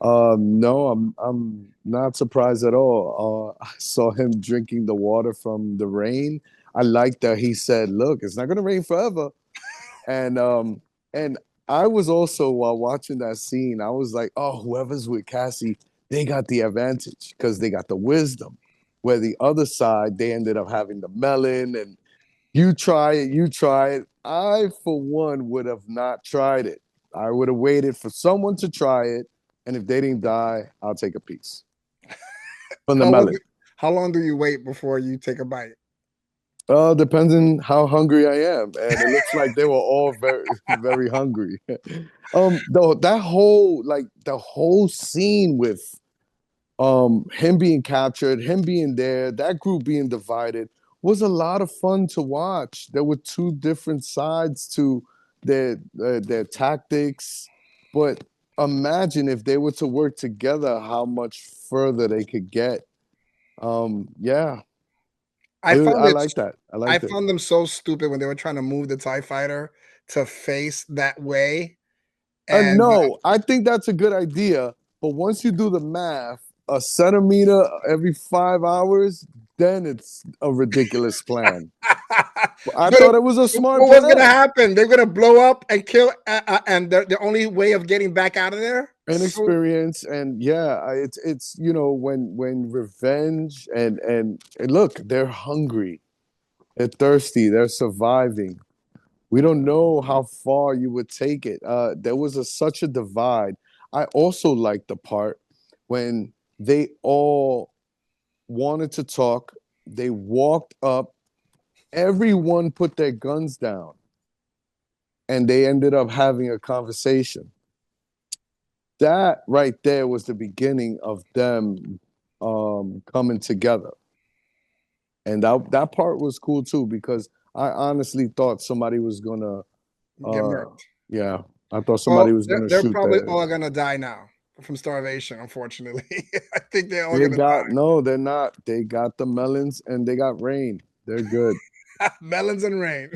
No, I'm not surprised at all. I saw him drinking the water from the rain. I like that he said, "Look, it's not gonna rain forever." And I was also while watching that scene, I was like, oh, whoever's with Cassie, they got the advantage because they got the wisdom. Where the other side, they ended up having the melon and you try it, you try it. I, for one, would have not tried it. I would have waited for someone to try it, and if they didn't die, I'll take a piece from the How long? melon. How long do you wait before you take a bite? Depending how hungry I am, and it looks like they were all very, very hungry. Though that whole the whole scene with him being captured, him being there, that group being divided was a lot of fun to watch. There were two different sides to their tactics, but imagine if they were to work together, how much further they could get. Yeah, I found I it. like that. I I liked it. found them so stupid when they were trying to move the Tie Fighter to face that way, and No, I think that's a good idea. But once you do the math, a centimeter every 5 hours, then it's a ridiculous plan. I but thought it was a smart what was going to plan. happen? They're going to blow up and kill, and the only way of getting back out of there. So Inexperience and yeah, it's when revenge and look, they're hungry They're thirsty. They're surviving. We don't know how far you would take it. There was such a divide. I also liked the part when they all wanted to talk. They walked up. Everyone put their guns down, and they ended up having a conversation. That right there was the beginning of them coming together. And that part was cool too, because I honestly thought somebody was gonna Get uh murked. yeah, I thought Well, somebody was gonna they're shoot probably all that. gonna die now from starvation, unfortunately. I think they're all They gonna got no, they're not. They got the melons and they got rain. They're good. die. Melons and rain.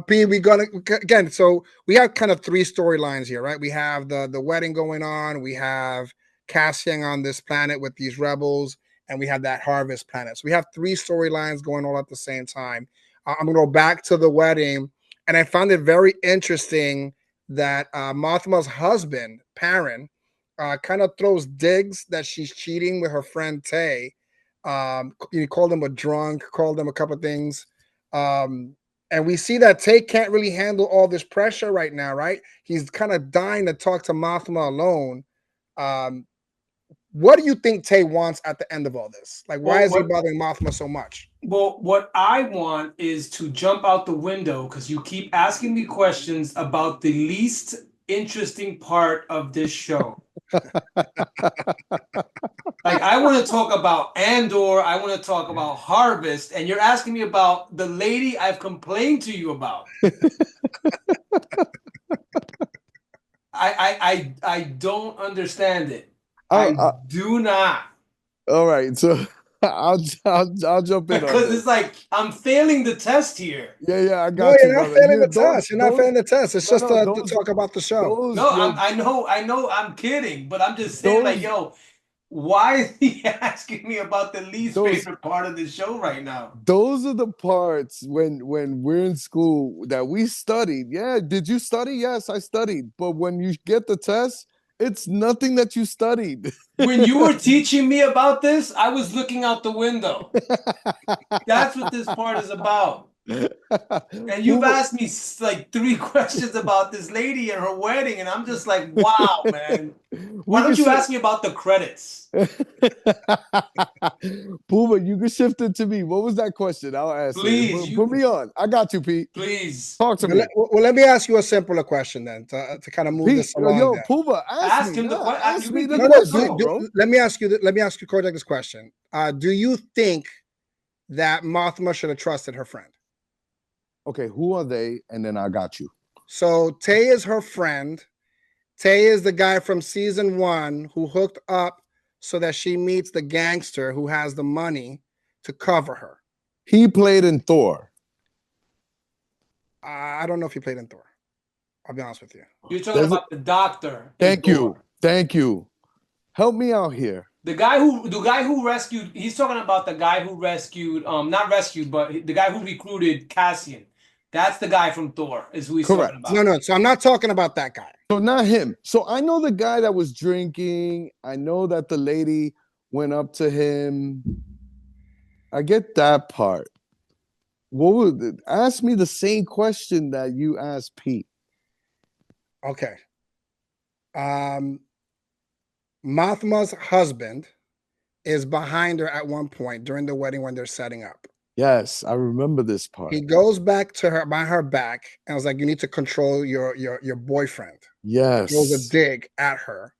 P, we gonna again. So we have kind of three storylines here, right? We have the wedding going on. We have Cassian on this planet with these rebels, and we have that harvest planet. So we have three storylines going all at the same time. I'm gonna go back to the wedding, and I found it very interesting that Mothma's husband, Perrin, kind of throws digs that she's cheating with her friend Tay. He called him a drunk, called him a couple of things. And we see that Tay can't really handle all this pressure right now, right? He's kind of dying to talk to Mothma alone. Um, what do you think Tay wants at the end of all this? Like, why Well, is he what bothering Mothma so much? well, what I want is to jump out the window because you keep asking me questions about the least interesting part of this show. Like I want to talk about Andor, I want to talk about Harvest, and you're asking me about the lady I've complained to you about. I don't understand it. I, I I, do not. all right, so I'll jump in on Because this. it's like I'm failing the test here. Yeah, I No, got you, you're not brother. failing You the test. You're not failing the test. It's no just no to talk about the show. those No, yo I know I'm kidding, but I'm just saying like, those yo, why is he asking me about the least those favorite part of the show right now? those are the parts when we're in school that we studied. Yeah, did you study? Yes, I studied. But when you get the test, it's nothing that you studied. When you were teaching me about this, I was looking out the window. That's what this part is about. And you've Puma, asked me like three questions about this lady and her wedding, and I'm just like, wow, man. Why we don't can you shift. ask me about the credits? Puma, you can shift it to me. What was that question? I'll answer it. Please, Put you me on. I got you, Pete. please Talk to me. Well, let me ask you a simpler question then to kind of move Pete, this along. yo, Then Puma, ask ask me. him the Nah, question. ask me the no, no. question, bro. Let me ask you. Let me ask you, Kojak, this question. Do you think that Mothma should have trusted her friend? Okay, who are they? And then I got you. So Tay is her friend. Tay is the guy from season 1 who hooked up so that she meets the gangster who has the money to cover her. He played in Thor. I don't know if he played in Thor. I'll be honest with you. You're talking about the doctor. Thank you. Thank you. Help me out here. The guy who rescued. He's talking about the guy who rescued. Not rescued, but the guy who recruited Cassian. That's the guy from Thor. Is who he's talking Correct. about. No. So I'm not talking about that guy. So not him. So I know the guy that was drinking. I know that the lady went up to him. I get that part. What would ask me the same question that you asked Pete? Okay. Mothma's husband is behind her at one point during the wedding when they're setting up. Yes, I remember this part. He goes back to her by her back and was like, "You need to control your boyfriend." Yes. Throws a dig at her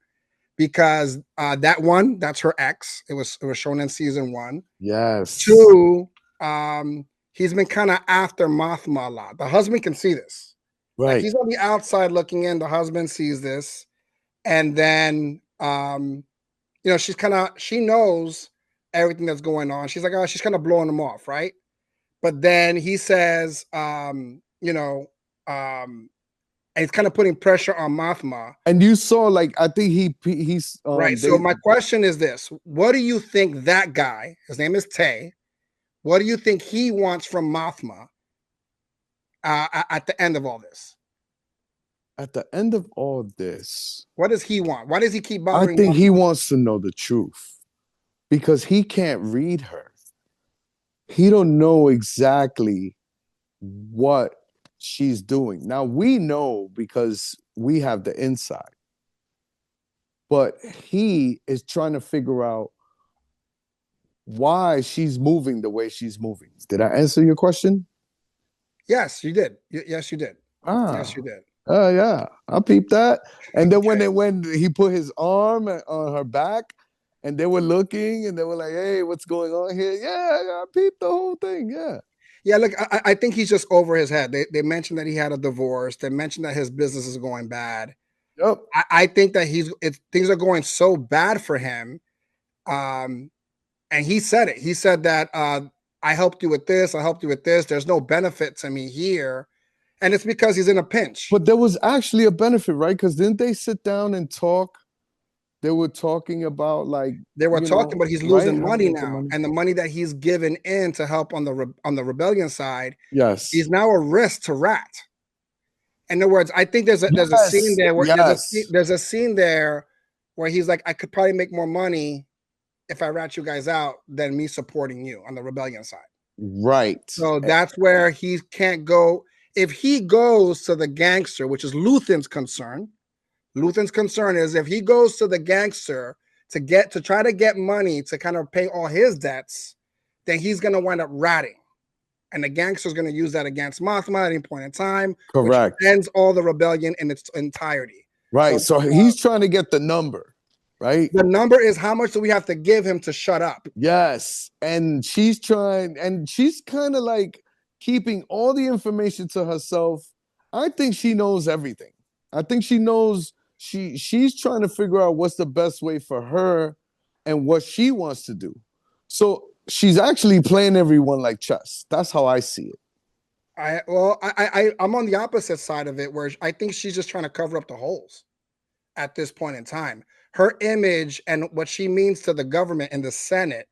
because that's her ex. It was shown in season 1. Yes. 2, he's been kind of after Mothma a lot. The husband can see this. Right. Like he's on the outside looking in. The husband sees this, and then she knows everything that's going on. She's like, oh, she's kind of blowing him off, right? But then he says, and he's kind of putting pressure on Mothma. And you saw, like, I think he's right. So my question is this: what do you think that guy? His name is Tay. What do you think he wants from Mothma at the end of all this? At the end of all this, what does he want? Why does he keep bothering? I think Mothma? he wants to know the truth because he can't read her. he don't know exactly what she's doing. Now we know because we have the inside, but he is trying to figure out why she's moving the way she's moving. Did I answer your question? Yes, you did. Yes, you did. Yes, Ah, you did. yeah, I peeped that. And then Okay. when he put his arm on her back, and they were looking, and they were like, "Hey, what's going on here?" Yeah, I peeped the whole thing. Yeah. Yeah, look, I think he's just over his head. They mentioned that he had a divorce. They mentioned that his business is going bad. Yep. I think that things are going so bad for him. And he said it. He said that I helped you with this. I helped you with this. There's no benefit to me here, and it's because he's in a pinch. But there was actually a benefit, right? Because didn't they sit down and talk? They were talking about like, They were talking, but he's right? losing How to money make the now, money. and the money that he's given in to help on the rebellion side, Yes. he's now a risk to Rat. In other words, I think there's a scene Yes. there where Yes. there's a scene there where he's like, I could probably make more money if I rat you guys out than me supporting you on the rebellion side. Right. So that's where he can't go. If he goes to the gangster, which is Luthen's concern, Luthen's concern is if he goes to the gangster to try to get money to kind of pay all his debts, then he's gonna wind up ratting. And the gangster's gonna use that against Mothma at any point in time, which Correct. ends all the rebellion in its entirety. Right. So So he's trying to get the number, right? the number is how much do we have to give him to shut up? Yes. And she's kind of like keeping all the information to herself. I think she knows everything. I think she knows she's trying to figure out what's the best way for her and what she wants to do. So she's actually playing everyone like chess. That's how I see it. I'm on the opposite side of it where I think she's just trying to cover up the holes at this point in time. Her image and what she means to the government and the Senate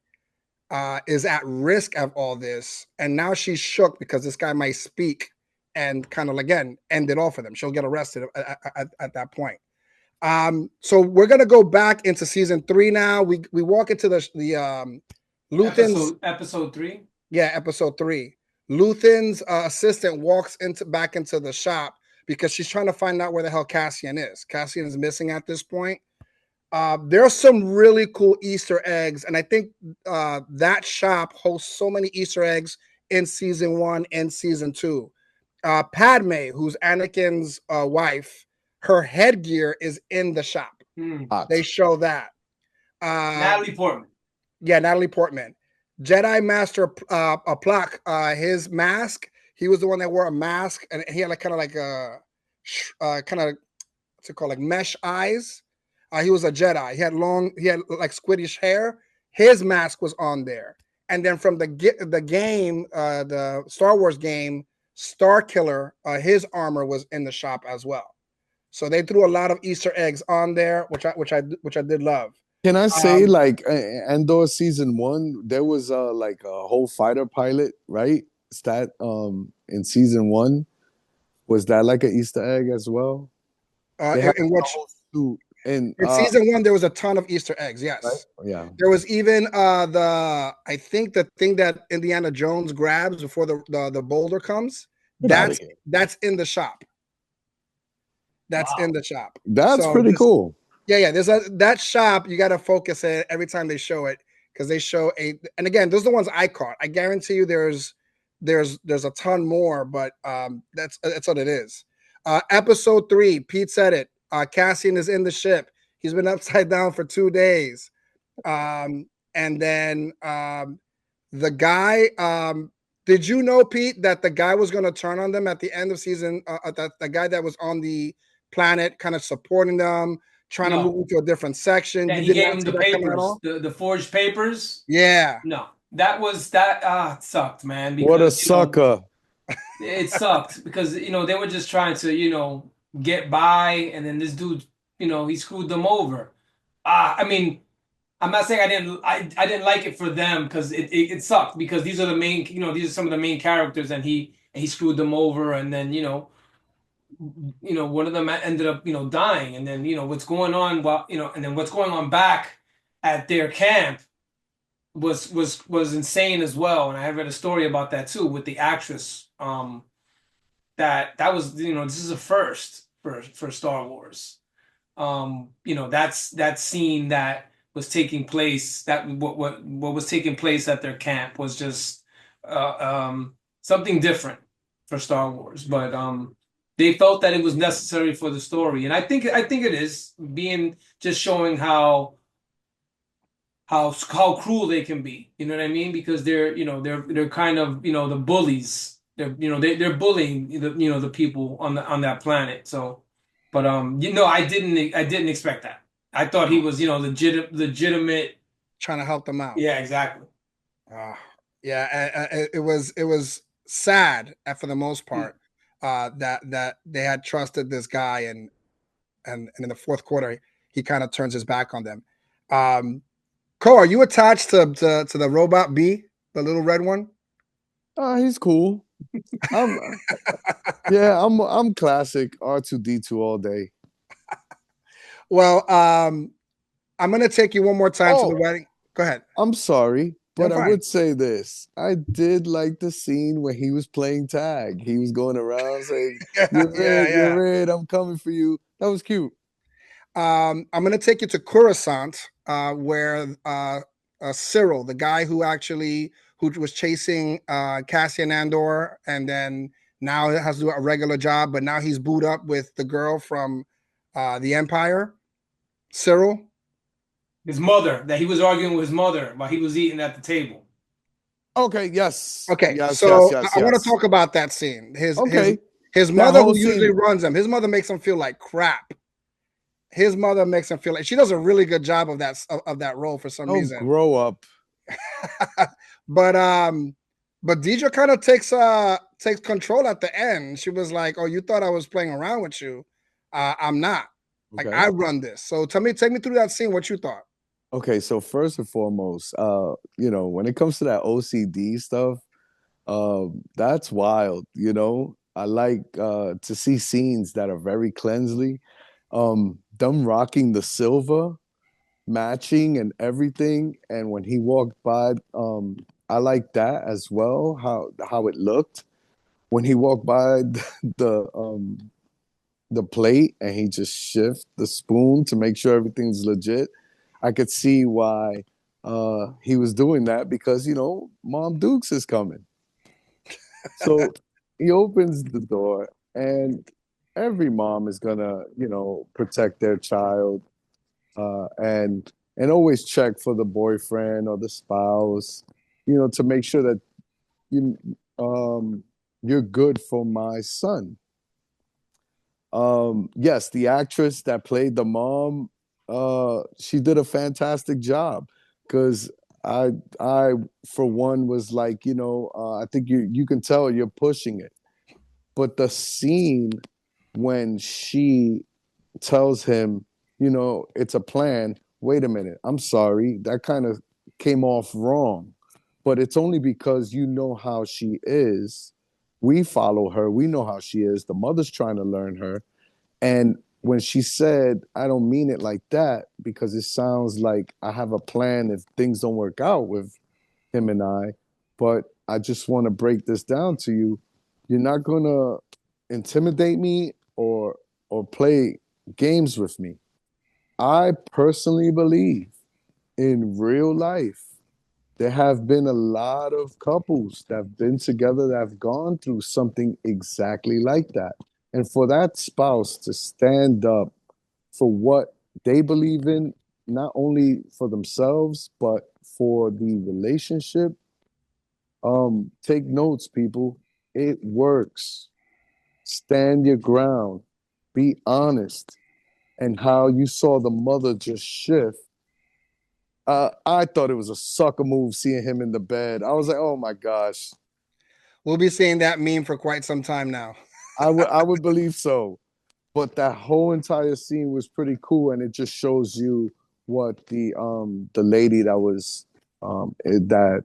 is at risk of all this. And now she's shook because this guy might speak and kind of again end it all for them. She'll get arrested at that point. So we're gonna go back into season 3 now. We walk into the Luthen's episode 3. yeah, episode 3. Luthen's assistant walks back into the shop because she's trying to find out where the hell Cassian is. Cassian is missing at this point. There's some really cool Easter eggs, and I think that shop hosts so many Easter eggs in season 1 and season 2. Padme, who's Anakin's wife, her headgear is in the shop. They show that. Natalie Portman. Yeah, Natalie Portman. Jedi Master Plak, his mask, he was the one that wore a mask, and he had like kind of like a kind of what's it called, like mesh eyes. He was a Jedi. He had like squiddish hair. His mask was on there. And then from the game, the Star Wars game, Star Killer, his armor was in the shop as well. So they threw a lot of Easter eggs on there, which I did love. Can I say like Andor season 1, there was like a whole fighter pilot, right? Is that in season 1? Was that like an Easter egg as well? They had In a which whole suit in in season 1 there was a ton of Easter eggs. right? Yes, Yeah. there was even I think the thing that Indiana Jones grabs before the boulder comes. Get out of here. That's in the shop. That's Wow. in the shop. That's So pretty cool. Yeah. There's that shop. You got to focus it every time they show it because they show and again, those are the ones I caught. I guarantee you, there's a ton more, but that's what it is. Episode 3, Pete said it. Cassian is in the ship. He's been upside down for 2 days, and then the guy. Did you know, Pete, that the guy was going to turn on them at the end of season? That the guy that was on the planet, kind of supporting them, trying to move into a different section. Yeah, You he did gave not him see the that coming at papers, all. the forged papers. Yeah. No, it sucked, man. Because, What a sucker. It sucked because they were just trying to get by, and then this dude he screwed them over. I mean, I'm not saying I didn't like it for them because it sucked because these are the main these are some of the main characters, and he screwed them over, and then one of them ended up dying, and then what's going on and then what's going on back at their camp. was insane as well, and I had read a story about that too with the actress. That was, this is a first for Star Wars. That's that scene that was taking place, that what was taking place at their camp was just something different for Star Wars. But they felt that it was necessary for the story, and I think it is, being just showing how cruel they can be. You know what I mean? Because they're kind of, the bullies. They're bullying the people on that planet. So, but I didn't expect that. I thought he was, legitimate. Trying to help them out. Yeah, exactly. Uh, yeah, it was sad for the most Mm. part that they had trusted this guy, and in the fourth quarter he kind of turns his back on them. Cole, are you attached to the robot B, the little red one? He's cool. I'm yeah, I'm classic R2D2 all day. Well, I'm gonna take you one more time to the Oh, wedding. Go ahead. I'm sorry, You're but I fine. would say this. I did like the scene where he was playing tag. He was going around saying, Yeah, you're yeah. red, I'm coming for you." That was cute. I'm gonna take you to Coruscant, where Cyril, the guy who was chasing Cassian Andor, and then now has to do a regular job, but now he's booed up with the girl from the Empire. Cyril. His mother, that he was arguing with his mother while he was eating at the table. Okay, yes. Okay, Yes, yes, so yes, I want to yes. talk about that scene. His Okay. his That mother, whole who usually scene. runs him, his mother makes him feel like crap. His mother makes him feel like she does a really good job of that role for some Oh, reason. grow up. but Deidre kind of takes control at the end. She was like, "Oh, you thought I was playing around with you? I'm not. Like, Okay. I run this." So take me through that scene. What you thought? Okay, so first and foremost, when it comes to that OCD stuff, that's wild, you know. I like to see scenes that are very cleansely. Them rocking the silver, matching and everything. And when he walked by, I like that as well, how it looked. When he walked by the plate and he just shift the spoon to make sure everything's legit, I could see why he was doing that, because Mom Dukes is coming. So he opens the door, and every mom is gonna, protect their child, and always check for the boyfriend or the spouse, to make sure that you you're good for my son. Yes, the actress that played the mom, she did a fantastic job, because I I for one was like, I think you can tell you're pushing it. But the scene when she tells him, it's a plan. Wait a minute. I'm sorry. That kind of came off wrong. But it's only because you know how she is. We follow her. We know how she is. The mother's trying to learn her. And when she said, "I don't mean it like that," because it sounds like I have a plan if things don't work out with him and I, but I just want to break this down to you. You're not going to intimidate me or play games with me. I personally believe in real life there have been a lot of couples that have been together that have gone through something exactly like that. And for that spouse to stand up for what they believe in, not only for themselves, but for the relationship, take notes, people. It works. Stand your ground. Be honest. And how you saw the mother just shift. I thought it was a sucker move seeing him in the bed. I was like, oh my gosh. We'll be seeing that meme for quite some time now. I would believe so. But that whole entire scene was pretty cool, and it just shows you what the lady that was that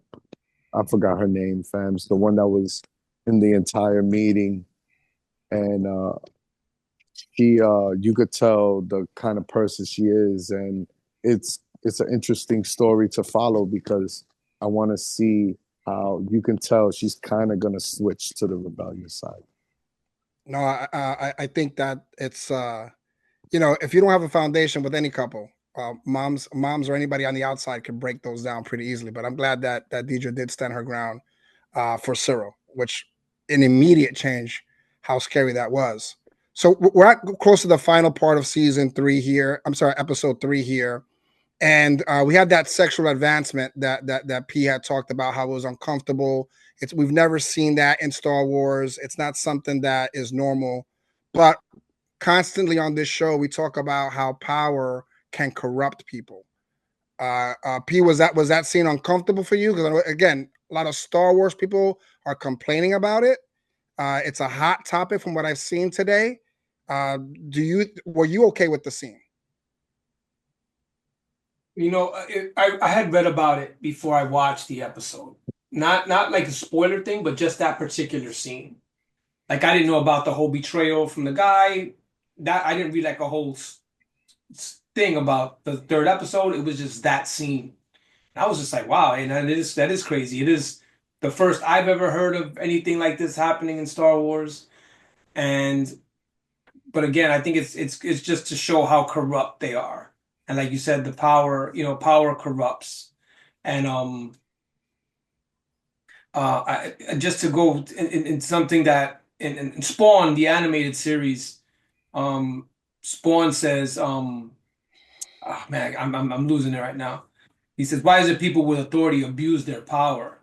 I forgot her name, fams, the one that was in the entire meeting, and she you could tell the kind of person she is, and it's an interesting story to follow, because I want to see how you can tell she's kind of gonna switch to the rebellious side. No, I think that it's if you don't have a foundation with any couple, moms or anybody on the outside can break those down pretty easily. But I'm glad that Deidre did stand her ground for Cyril, which an immediate change. How scary that was. So we're at close to the final part of season 3 here. I'm sorry, episode 3 here. And we had that sexual advancement that P had talked about, how it was uncomfortable. We've never seen that in Star Wars. It's not something that is normal. But constantly on this show, we talk about how power can corrupt people. P, was that scene uncomfortable for you? Because again, a lot of Star Wars people are complaining about it. It's a hot topic from what I've seen today. Were you okay with the scene? I had read about it before I watched the episode. Not like a spoiler thing, but just that particular scene. Like I didn't know about the whole betrayal from the guy. That I didn't read like a whole thing about the third episode. It was just that scene. I was just like, wow, and that is crazy. It is the first I've ever heard of anything like this happening in Star Wars. And but again, I think it's just to show how corrupt they are. And like you said, the power, power corrupts. And just to go in something that in Spawn, the animated series, Spawn says, oh man, I'm losing it right now. He says, "Why is it people with authority abuse their power?"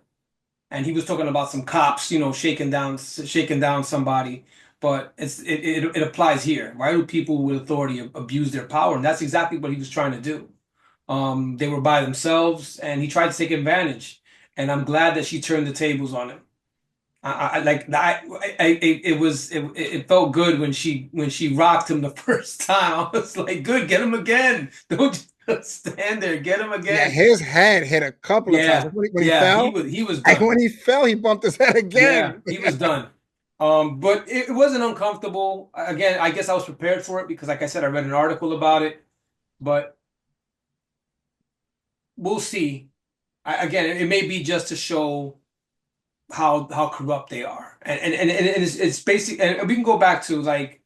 And he was talking about some cops, shaking down somebody. But it applies here. Why do people with authority abuse their power? And that's exactly what he was trying to do. They were by themselves, and he tried to take advantage. And I'm glad that she turned the tables on him. I like it felt good when she rocked him the first time. I was like, good, get him again. Don't just stand there, get him Yeah, again. his head hit a couple of times. Yeah, When he yeah, he fell, was he was and done. when he fell, he bumped his head Yeah, again. he was done. But it wasn't uncomfortable. Again, I guess I was prepared for it because, like I said, I read an article about it. But we'll see. Again, it may be just to show how corrupt they are, and it's basic. And we can go back to like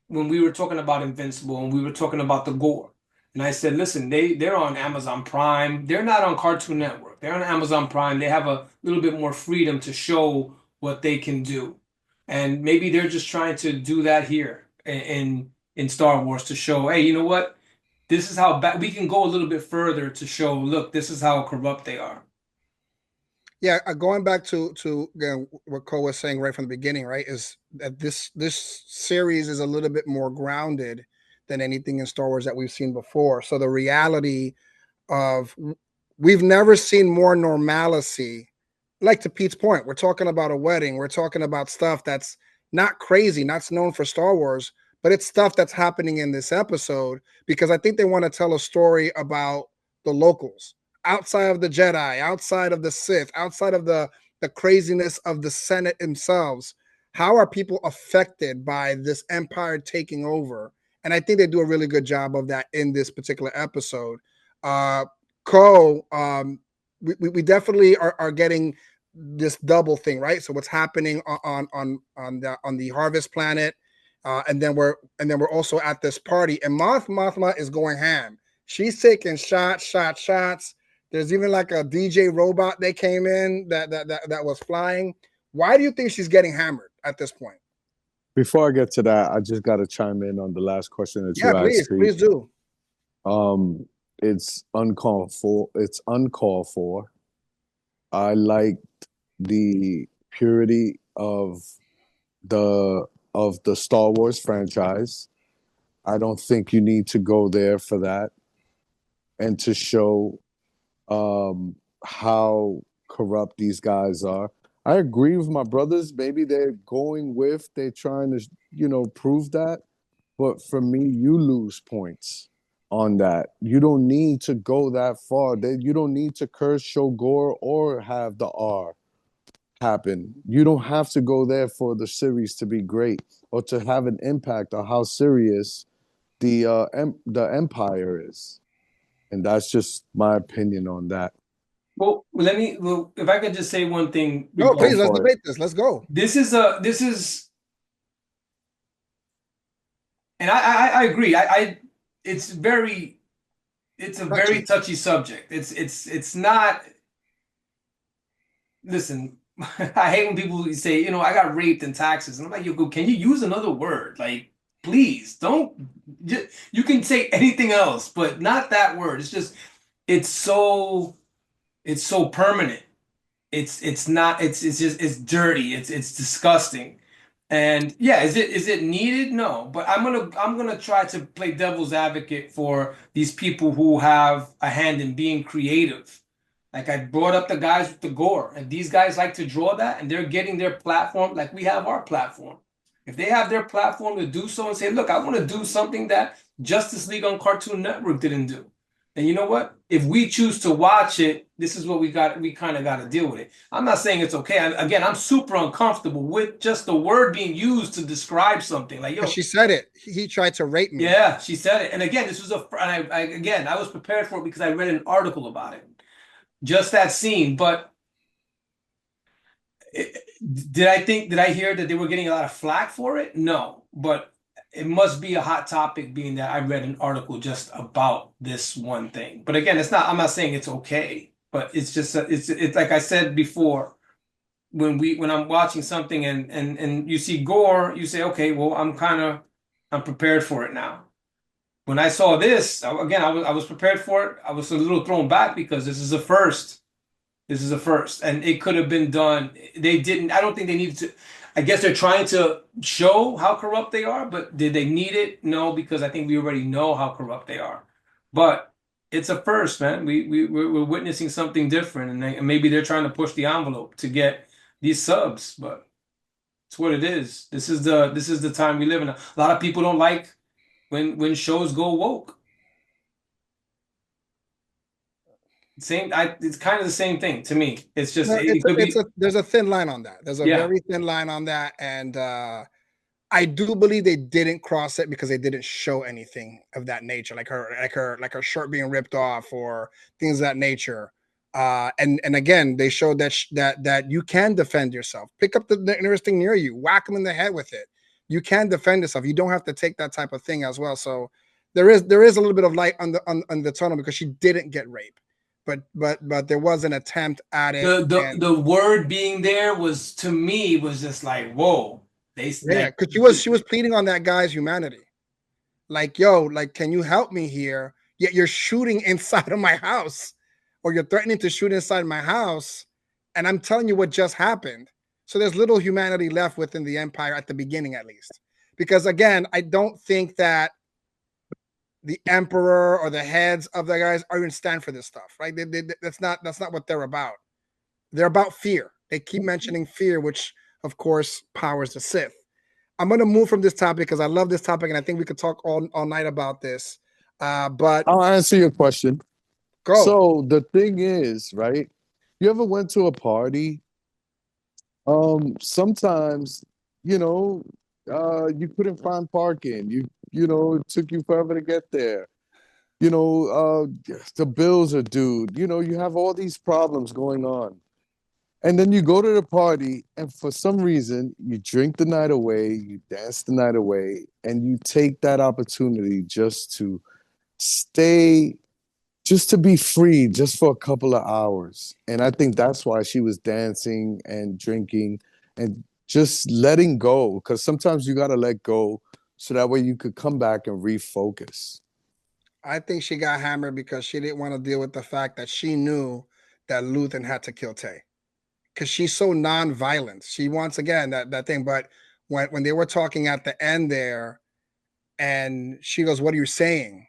when we were talking about Invincible and we were talking about the gore. And I said, listen, they're on Amazon Prime. They're not on Cartoon Network. They're on Amazon Prime. They have a little bit more freedom to show what they can do. And maybe they're just trying to do that here in Star Wars to show, hey, you know what? This is how bad we can go a little bit further to show, look, this is how corrupt they are. Yeah, going back to what Cole was saying right from the beginning, right, is that this series is a little bit more grounded than anything in Star Wars that we've seen before. So the reality of we've never seen more normalcy. Like to Pete's point, we're talking about a wedding. We're talking about stuff that's not crazy, not known for Star Wars, but it's stuff that's happening in this episode because I think they want to tell a story about the locals outside of the Jedi, outside of the Sith, outside of the craziness of the Senate themselves. How are people affected by this empire taking over? And I think they do a really good job of that in this particular episode. Uh, Co, we definitely are getting this double thing, right? So what's happening on the harvest planet, and then we're also at this party, and Mothma is going ham. She's taking shots. There's even like a DJ robot that came in that was flying. Why do you think she's getting hammered at this point? Before I get to that, I just got to chime in on the last question that Yeah, you asked, please Pete. do. Um, it's uncalled for. It's uncalled for. I liked the purity the of the Star Wars franchise. I don't think you need to go there for that and to show how corrupt these guys are. I agree with my brothers. Maybe they're trying to, prove that. But for me, you lose points on that. You don't need to go that far. You don't need to curse, show gore, or have the R happen. You don't have to go there for the series to be great or to have an impact on how serious the Empire is. And that's just my opinion on that. Well, let me. Well, if I could just say one thing No, Go please, let's for it. debate this. Let's go. This is, and I agree. It's very, it's a very Touchy. touchy subject. It's not. Listen, I hate when people say, I got raped in taxes, and I'm like, yo, can you use another word? Like, please don't. You can say anything else, but not that word. It's just, it's so, it's so permanent. It's not. It's just it's dirty. It's disgusting. And yeah, is it needed? No, but I'm gonna try to play devil's advocate for these people who have a hand in being creative. Like I brought up the guys with the gore, and these guys like to draw that, and they're getting their platform like we have our platform. If they have their platform to do so and say, look, I want to do something that Justice League on Cartoon Network didn't do. And you know what? If we choose to watch it, this is what we got. We kind of got to deal with it. I'm not saying it's okay. Again, I'm super uncomfortable with just the word being used to describe something. Like, Because yo, she said it. He tried to rape me. yeah, she said it. And again, this was and again, I was prepared for it because I read an article about it. Just that scene. But did I hear that they were getting a lot of flack for it? No, but it must be a hot topic being that I read an article just about this one thing. But again, I'm not saying it's okay, but it's just it's like I said before, when I'm watching something and you see gore, you say, okay, well, I'm prepared for it now. When I saw this, again, I was prepared for it. I was a little thrown back because this is a first. This is a first, and it could have been done. They didn't. I don't think they needed to. I guess they're trying to show how corrupt they are, but did they need it? No, because I think we already know how corrupt they are. But it's a first, man. We're witnessing something different, and maybe they're trying to push the envelope to get these subs, but it's what it is. This is the time we live in. A lot of people don't like when shows go woke. It's kind of the same thing to me. It's just No, it could be, there's a thin line on that. There's a yeah. very thin line on that, and I do believe they didn't cross it because they didn't show anything of that nature, like her shirt being ripped off or things of that nature. And again, they showed that you can defend yourself. Pick up the nearest thing near you, whack them in the head with it. You can defend yourself. You don't have to take that type of thing as well. So there is a little bit of light on the tunnel because she didn't get raped, but there was an attempt at it. The And the word being there was, to me, was just like, whoa. They yeah, like because she was pleading on that guy's humanity. Like, yo, like, can you help me here? Yet you're shooting inside of my house, or you're threatening to shoot inside my house, and I'm telling you what just happened. So there's little humanity left within the empire at the beginning, at least. Because again, I don't think that the emperor or the heads of the guys are even stand for this stuff, right? That's not what they're about. They're about fear. They keep mentioning fear, which of course powers the Sith. I'm going to move from this topic because I love this topic and I think we could talk all night about this. But I'll answer your question. go. So the thing is, right? You ever went to a party? Sometimes, you know, you couldn't find parking. It took you forever to get there. The bills are due. You have all these problems going on. And then you go to the party, and for some reason, you drink the night away, you dance the night away, and you take that opportunity stay, just to be free, just for a couple of hours. And I think that's why she was dancing and drinking and just letting go, because sometimes you got to let go so that way you could come back and refocus. I think she got hammered because she didn't want to deal with the fact that she knew that Luthen had to kill Tay because she's so non-violent. She wants again that thing. But when they were talking at the end there, and she goes, "What are you saying?"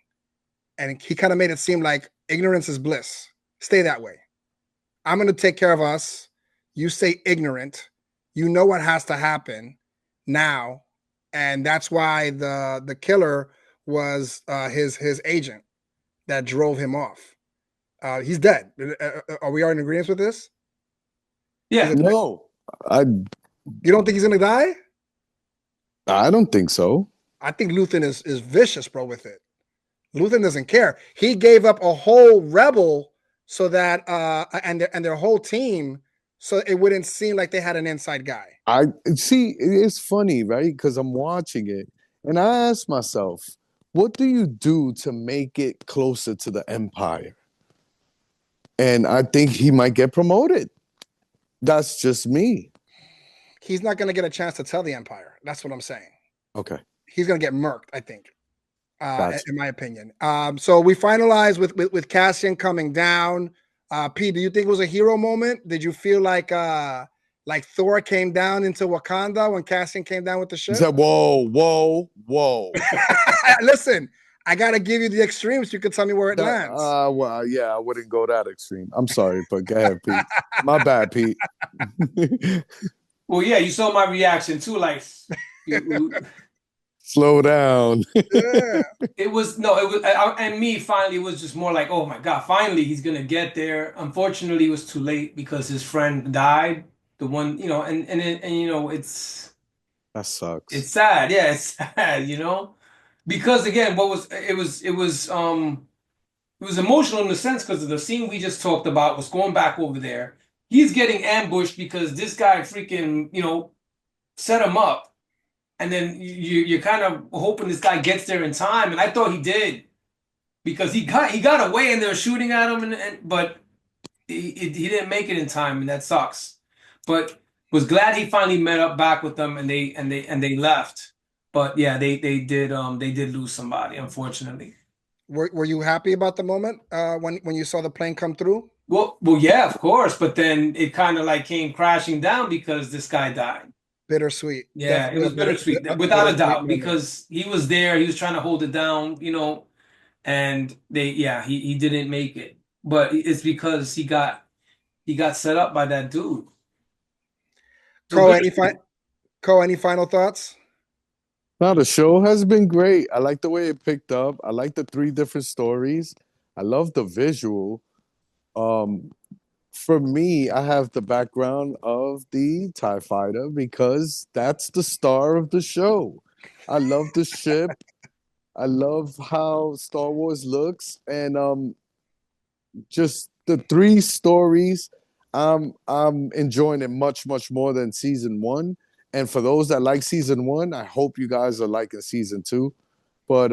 And he kind of made it seem like ignorance is bliss. Stay that way. I'm going to take care of us. You stay ignorant. You know what has to happen now, and that's why the killer was his agent that drove him off. He's dead. Are we in agreement with this? yeah. No, I You don't think he's gonna die? I don't think so. I think Luthen is vicious, bro. With it, Luthen doesn't care. He gave up a whole rebel so that and their whole team, so it wouldn't seem like they had an inside guy. I see. It's funny, right? Because I'm watching it, and I ask myself, what do you do to make it closer to the Empire? And I think he might get promoted. That's just me. He's not going to get a chance to tell the Empire. That's what I'm saying. Okay. He's going to get murked, I think, Gotcha. in my opinion. So we finalized with Cassian coming down. Pete, do you think it was a hero moment? Did you feel like Thor came down into Wakanda when Cassian came down with the ship? Said, whoa. Listen, I got to give you the extremes. You can tell me where it lands. Well, yeah, I wouldn't go that extreme. I'm sorry, but go ahead, Pete. My bad, Pete. Well, yeah, you saw my reaction too. Like, slow down. Yeah. And me finally it was just more like, oh my God, finally he's gonna get there. Unfortunately, it was too late because his friend died. The one, it's That sucks. it's sad. Yeah, it's sad. Because again, it was emotional in the sense because of the scene we just talked about was going back over there. He's getting ambushed because this guy freaking, set him up. And then you're kind of hoping this guy gets there in time. And I thought he did because he got away and they were shooting at him. But he didn't make it in time. And that sucks. But was glad he finally met up back with them and they left. But yeah, they did lose somebody, unfortunately. Were you happy about the moment when you saw the plane come through? Well, yeah, of course. But then it kind of like came crashing down because this guy died. Bittersweet. Yeah, Definitely it was bittersweet, without a doubt, because he was there, he was trying to hold it down, and he didn't make it. But it's because he got set up by that dude. Ko, any final thoughts? Now, the show has been great. I like the way it picked up. I like the 3 different stories. I love the visual. For me, I have the background of the TIE fighter because that's the star of the show. I love the ship. I love how Star Wars looks, and just the 3 stories. I'm enjoying it much more than season 1. And for those that like season 1, I hope you guys are liking season 2. But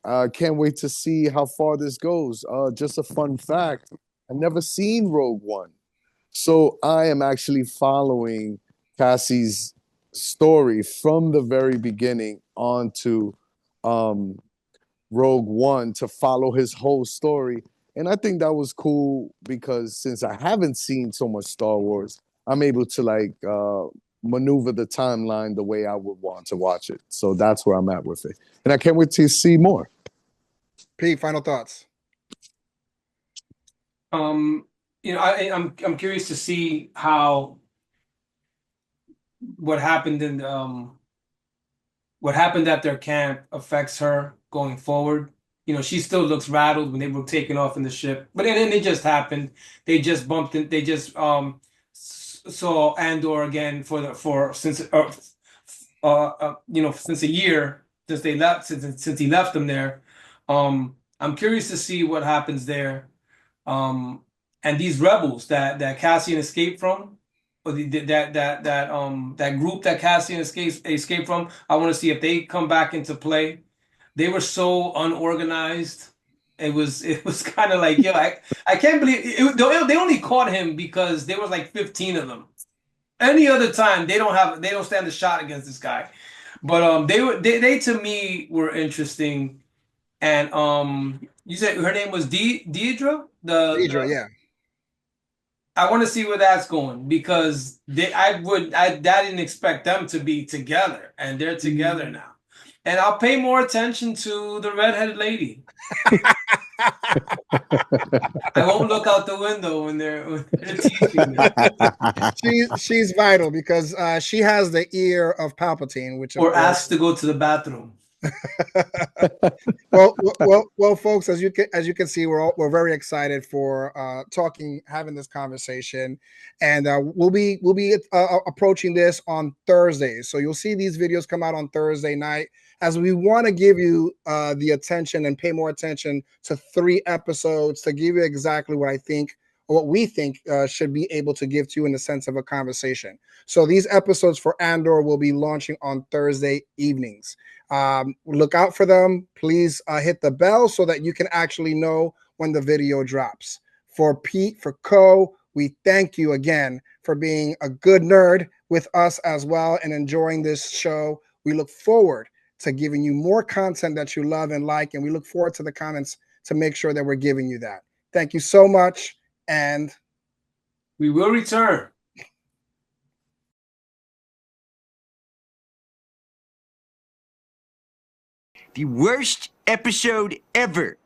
I can't wait to see how far this goes. Just a fun fact: I've never seen Rogue One, so I am actually following Cassie's story from the very beginning onto Rogue One to follow his whole story. And I think that was cool because since I haven't seen so much Star Wars, I'm able to maneuver the timeline the way I would want to watch it. So that's where I'm at with it. And I can't wait to see more. Pete, final thoughts. I'm curious to see how what happened at their camp affects her going forward. She still looks rattled when they were taking off in the ship, but then it just happened. They just bumped in. They just saw Andor again since a year since they left since he left them there. I'm curious to see what happens there. And these rebels that Cassian escaped from, or that group that Cassian escaped from, I want to see if they come back into play. They were so unorganized. It was kind of like, yo, I can't believe it. They only caught him because there was like 15 of them. Any other time they don't stand a shot against this guy. But they to me were interesting. And you said her name was Deidre? Deidre, yeah. I want to see where that's going because I didn't expect them to be together, and they're together now. And I'll pay more attention to the redheaded lady. I won't look out the window when they're teaching them. She's vital because she has the ear of Palpatine, which or asked to go to the bathroom. Well, folks. As you can see, we're very excited for having this conversation, and we'll be approaching this on Thursdays. So you'll see these videos come out on Thursday night, as we want to give you the attention and pay more attention to 3 episodes to give you exactly what I think or what we think should be able to give to you in the sense of a conversation. So these episodes for Andor will be launching on Thursday evenings. Look out for them. Please hit the bell so that you can actually know when the video drops. For Pete, for Co, we thank you again for being a good nerd with us as well and enjoying this show. We look forward to giving you more content that you love and like, and we look forward to the comments to make sure that we're giving you that. Thank you so much, and we will return. The worst episode ever.